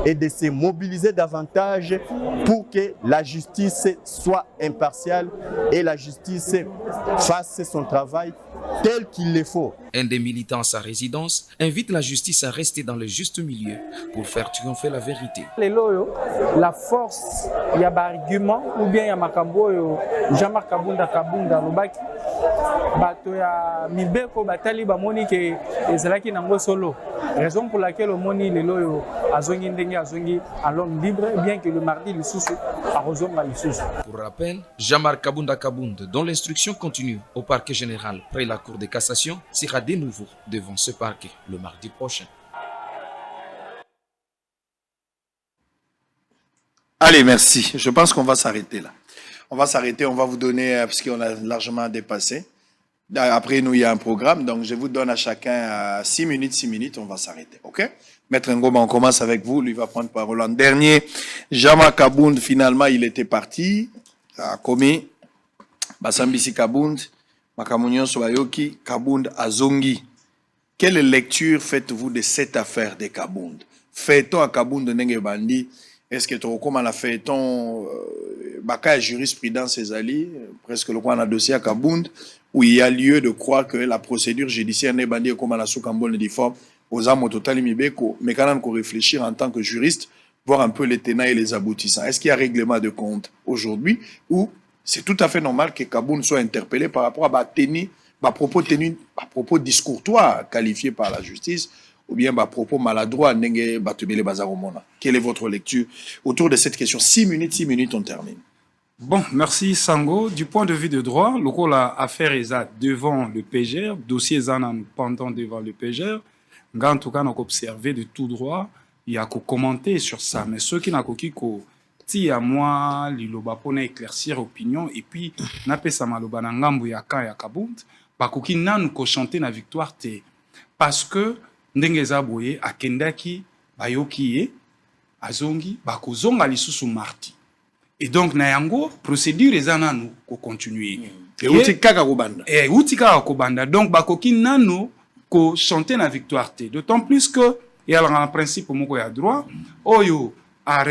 et de se mobiliser davantage pour que la justice soit impartiale et la justice fasse son travail tel qu'il le faut.
Un des militants à sa résidence invite la justice à rester dans le juste milieu pour faire triompher la vérité.
La force, il y a un argument ou bien il y a Makambo, Jean-Marc Kabunda Kabunda Lobaki, bato ya mibeko batali ba moni ke ezalaki nango solo. Raison pour laquelle au moni lelo azongi ndenge azongi à l'homme libre bien que le mardi le sous a rozonga le sous.
Pour rappel, Jean-Marc Kabunda Kabunda, dont l'instruction continue au parquet général près la Cour de cassation, sera de nouveau devant ce parquet le mardi prochain.
Allez, merci. Je pense qu'on va s'arrêter là. On va s'arrêter, on va vous donner, parce qu'on a largement dépassé. Après, nous, il y a un programme, donc je vous donne à chacun 6 minutes, on va s'arrêter, ok? Maître Ngoma, on commence avec vous, lui va prendre parole en dernier. Jean-Marc Kabund, finalement, il était parti, à Komi, Basambisi Kabund, Makamunyon Soayoki, Kabund Azongi. Quelle lecture faites-vous de cette affaire de Kabund? Fait-on à Kabund Nenge Bandi? Est-ce que tu comment la fait-on Baka jurisprudence ses alliés, presque le coin a dossier à Kabund, où il y a lieu de croire que la procédure judiciaire n'est bandie comme à la sous-cambole de forme aux âmes au total imibeko, mais quand on réfléchir en tant que juriste, voir un peu les tenants et les aboutissants. Est-ce qu'il y a règlement de compte aujourd'hui ou c'est tout à fait normal que Kabund soit interpellé par rapport à propos discourtois qualifiés par la justice ou bien propos maladroits? Quelle est votre lecture autour de cette question? 6 minutes, on termine.
Bon, merci Sango. Du point de vue de droit, le rôle à affaire est devant le PGR, dossier pendant devant le PGR. En tout cas, on a observé de tout droit, il y a qu'à commenter sur ça. Mais ceux qui n'ont qu'à moi, liloba pour éclaircir opinion et puis n'a pas ça maloba n'angambu ya kan ya Kabund, bakoki nanu ko chanter na victoire te parce que ndengeza boye akendaki bayoki ye azongi bakozonga lisusu marti. Et donc, na yango, procédure eza nanu ko continuer.
Et uti kaka kobanda.
Et uti kaka kobanda. Donc, bakoki nanu ko chanter na victoire te. D'autant plus que, y a un principe moko ya droit, oyo a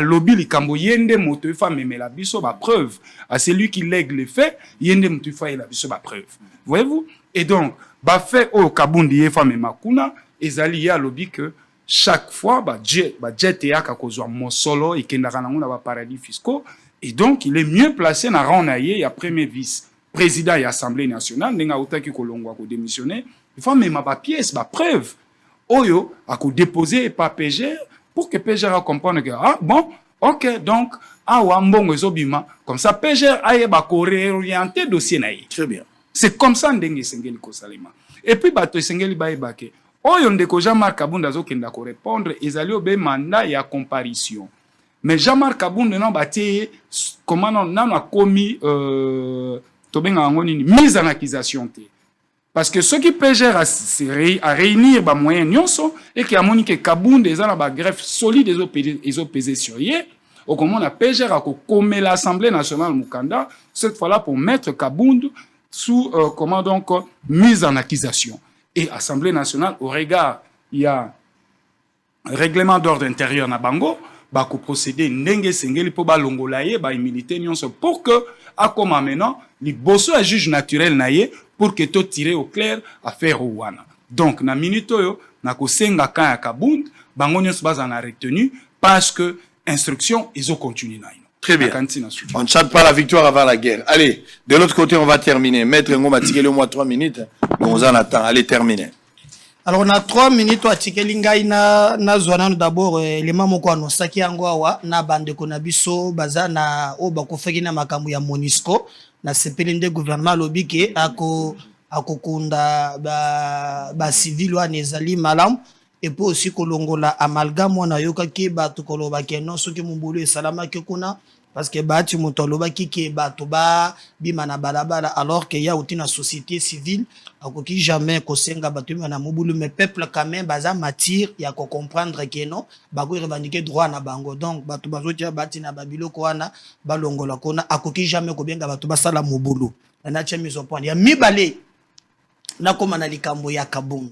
lobby likambo yende moto fa memela biso ba preuve. À celui qui lègue les faits, yende moto fa la biso ba preuve. Voyez-vous? Et donc, ba fait o Kabundi ye fa memakuna, ezali ya lobby que chaque fois, jet et akakozwa mosolo et kendaka nango na ba paradis fiscaux et donc il est mieux placé na ranaye ya premier vice président de l'Assemblée nationale ndenga utaki kolongwa ko démissionner il faut même ba pièce ba preuve oyo ako déposer par PGR pour que PGR comprenne que ah bon OK donc awa mbongo ezobima comme ça PGR aye ba ko réorienter dossier na ye.
Très bien.
C'est comme ça ndenge sengeli ko salema. Et puis bato sengeli ba ebake oyo ndeko Jean-Marc Kabunda azokenda ko répondre ezali obe mandat ya comparution. Mais Jean-Marc Kabunda non batie comment non a commis tobenga ngoni mise en accusation te. Parce que ceux qui PGR à réunir les moyens nyonso et qui a moni que Kabund est dans la greffe solide ils ont pesé sur hier. Au comment on a PGR à commet l'Assemblée nationale Mukanda cette fois-là pour mettre Kabund sous comment donc mise en accusation. Et Assemblée nationale au regard il y a règlement d'ordre intérieur na bango ba ko procéder ndenge sengeli po ba longolaye ba militer nyonso pour que à comment maintenant li bosso à juge naturel naye pour que to tirer au clair affaire wana. Donc na minute yo na ko senga kan ya Kabund bango nyonso baza na retenu parce que instruction ils ont continué na.
Très bien. On ne chante pas la victoire avant la guerre. Allez, de l'autre côté, on va terminer. Maître Ngoma, tigez-le moi 3 minutes. On en attend. Allez, terminer.
Alors, on a 3 minutes à tigeli ngai na zwanano d'abord élément moko anosaki yango awa na bande ko na biso baza na o bakofaki na makambo ya Monisco na sepeli nde gouvernement lobike akokunda ba civil wana ezali malamu et puis aussi kolongola amalgame wana yokaki bato koloba ke non soki mobulu esalamaki kuna parce que bati moto alobaki ke bato ba bima na balabala alors que ya uti na société civile akoki jamais kosenga bato bima na mobulu mais peuple quand même baza matière ya ko comprendre que non bako revendiquer droit na bango donc bato bazotia bati na babiloko wana balongola kona akoki jamais ko benga bato basala mobulu na tia mise au point ya mibale na koma na likambo ya Kabund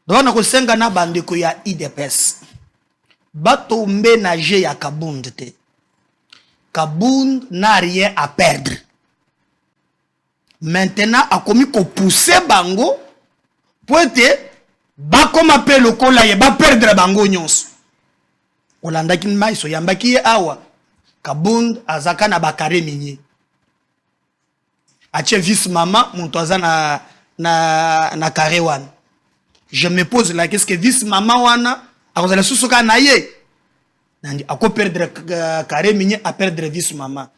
donc na kosenga na bandeko ya IDPS bato ménager ya Kabund te. Kabund n'a rien à perdre. Maintenant, a commis qu'on pousse bango pour être ba comme appelle le kola ye ba perdre bango nyons. Olanda kin mai so yambaki awa. Kabund azaka na bakare minye. Ache vice mama montoza na carré wan. Je me pose la question que vice mama wana vous allez sousuka naye nandi ako perdre carré minye a perdre vice maman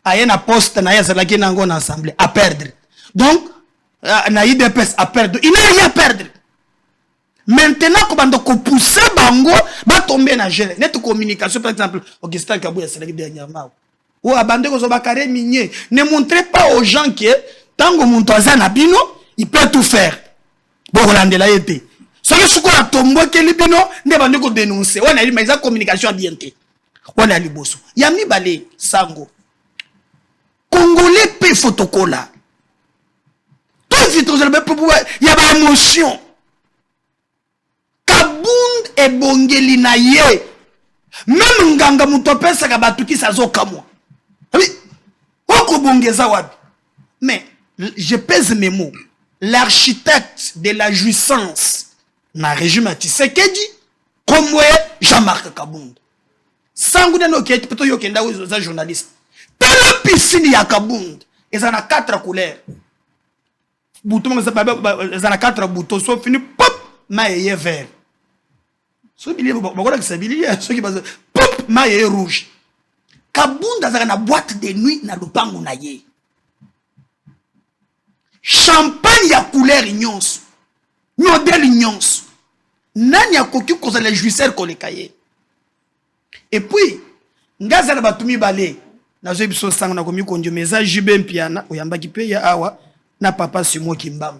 aye na poste naye zalaki nango na assemblée a perdre donc na IDPS a perdre il n'a rien à perdre maintenant ko bando ko pousser bango ba tomber na gel net communication par exemple Augustin Kabouya c'est dernièrement ou abandé ko zo ba carré minye ne montrez pas aux gens que tango muntu azana bino il peut tout faire bon landela yete ce que sukola tombo ke libino ne bande ko dénoncer on a mais communication à bienté on a liboso ya mi balé sango congolais pe photocola tout vite vous allez pouvoir il y a ba émotion Kabund e bongeli na ye même nganga mutopesa ka batuki sazoka moi oui oko bongeza wapi mais je pèse mes mots l'architecte de la jouissance na régime à Tshisekedi comme Jean-Marc Kabund sangu dano ke peut yo kenda aux journalistes tala piscine ya Kabund ezana 4 couleurs bouton ezana 4 boutons so fini pop maye vert so bili bakola que ça bili so ki base pop maye rouge Kabund azana na boîte de nuit na lupango na ye champagne ya couleur nyonso modèle nyonso nani akoki koza les jouisseurs kolekaye et puis ngaza na batumi balé nazo biso sango na komi kondio message jibe mpiana oyambaki pe ya awa na papa Simo Kimbam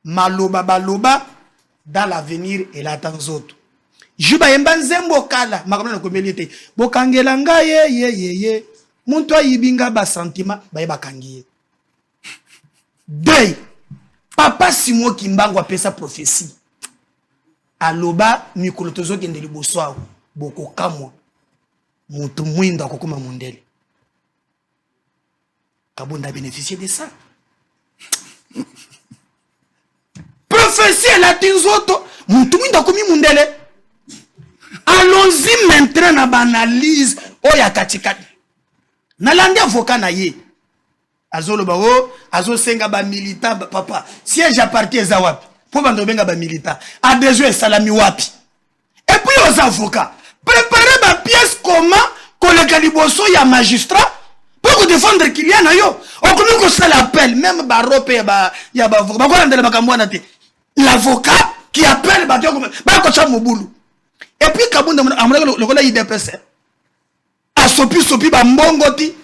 maloba baloba dans l'avenir et la tanzoto juba yemba nzembo kala makamana na komeli bokangela ngaye ye muntu ayibinga ba sentiment ba bakangiye Dei papa Simo Kimbango apesa prophétie aloba mikolo tozokende liboso awo boko kamwa mutu mwinda akokoma mondele Kabund a bénéficié de ça prophétie la tinzoto mutu mwinda akomi mondele allons-y maintenant na banalise oya katikati nalandi avocat na ye azolo bawo azo senga ba militant papa siège à parti eza wapi pour bando benga ba militant adhésion salami wapi et puis aux avocats préparer ba pièce comment koleka liboso ya magistrat pour défendre client na yo on komi ko sala appel même ba rope ya ba avocat ba ko ndela makambo na te l'avocat qui appelle ba ko cha mobulu et puis Kabund amona lokola IDPS a sopi ba mbongoti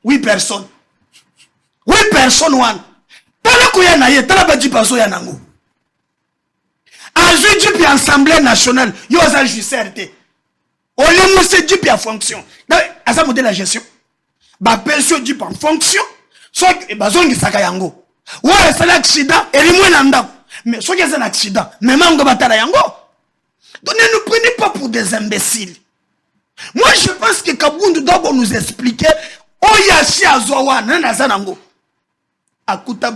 8 personnes 8 personnes one Tala koya na ye, tala ba jipa so ya nango. Azui jipi Assemblée nationale, yo za justice te. Ole mose jipi en fonction. Asa modèle la gestion. Ba pension jipi en fonction. So ba zongi saka yango. Ouais, c'est l'accident, et lui nanda. Mais so c'est un accident, mais mango batala yango. Donc ne nous prenez pas pour des imbéciles. Moi je pense que Kabundu doit nous expliquer oyashi azowa na zanango. Akuta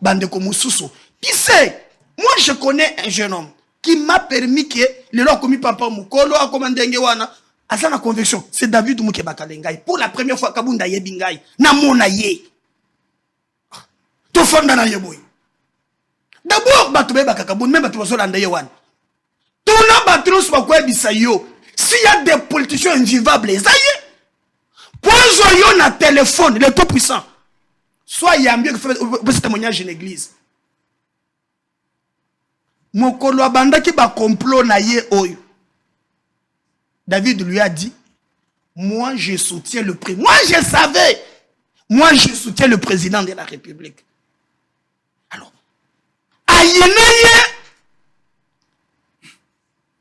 bandeko mususu. Qui sait? Moi je connais un jeune homme qui m'a permis que le loi commis papa mukolo a commandé ngewana asana conviction. C'est David Mukeba Kalengai. Pour la première fois Kabunda yebingai na mona ye. To fonda na yeboy. D'abord bato beba Kabunda même bato baso landa yewan. Tona batros bakwe bisayo. S'il y a des politiciens invivables, ça y est. Poison yo na téléphone, les tout puissants. Soit il y a mieux que faire ce témoignage en église. Mokolo abanda ki ba complot na ye oyo. David lui a dit, moi je soutiens le président. Moi je savais. Moi je soutiens le président de la République. Alors, ayenaye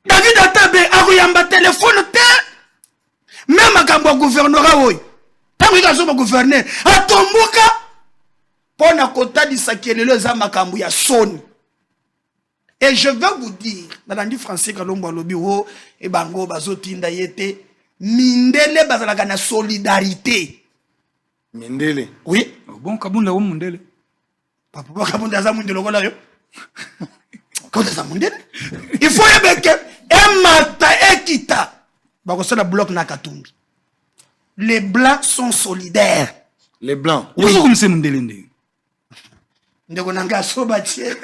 David Atabe a téléphone te. Même à Gambo gouvernorat oyo. Tango ikazo ba gouverneur. Atomboka. Pona kota di sakelelo za makambo ya soni. Et je vais vous dire, dans le français, quand on lobi o et bango bazotinda yete, mindele bazalaka na solidarité.
Mindele.
Oui.
Bon Kabunda o mindele.
Papa Kabunda za mindele ko la yo. Quand ça mindele. Il faut que Emata Ekita. Bako ça la bloc na Katumbi. Les blancs sont solidaires.
Les blancs.
Oui. Comme c'est mindele ndé.
Ndeko nanga sobatie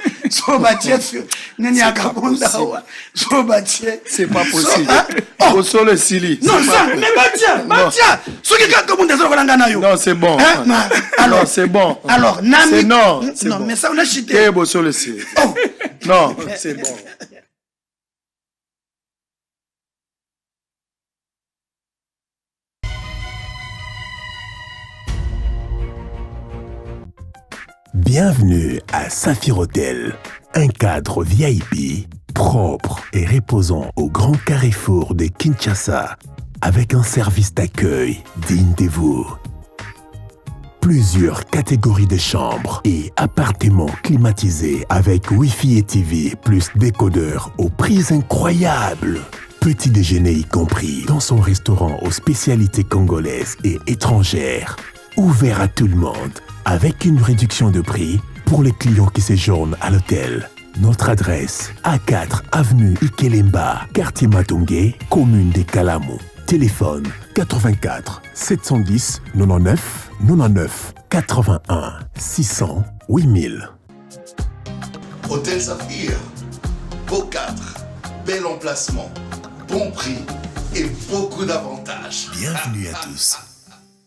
nani akabonda wa sobatie
c'est pas possible. Au sol sili.
Non ça mais Batia ce qui akabonda zo kolanga nayo.
Non c'est bon. Alors c'est bon.
Alors nami
non
bon. Mais ça on a chité.
Que au sol sili. Oh non, c'est bon.
Bienvenue à Saphir Hotel, un cadre VIP, propre et reposant au grand carrefour de Kinshasa, avec un service d'accueil digne de vous. Plusieurs catégories de chambres et appartements climatisés avec Wi-Fi et TV plus décodeur aux prix incroyables. Petit déjeuner y compris dans son restaurant aux spécialités congolaises et étrangères. Ouvert à tout le monde, avec une réduction de prix pour les clients qui séjournent à l'hôtel. Notre adresse, A4 avenue Ikelemba, quartier Matongé, commune des Kalamou. Téléphone 84 710 99 99 81 600 8000.
Hôtel Saphir, beau cadre, bel emplacement, bon prix et beaucoup d'avantages.
Bienvenue à tous.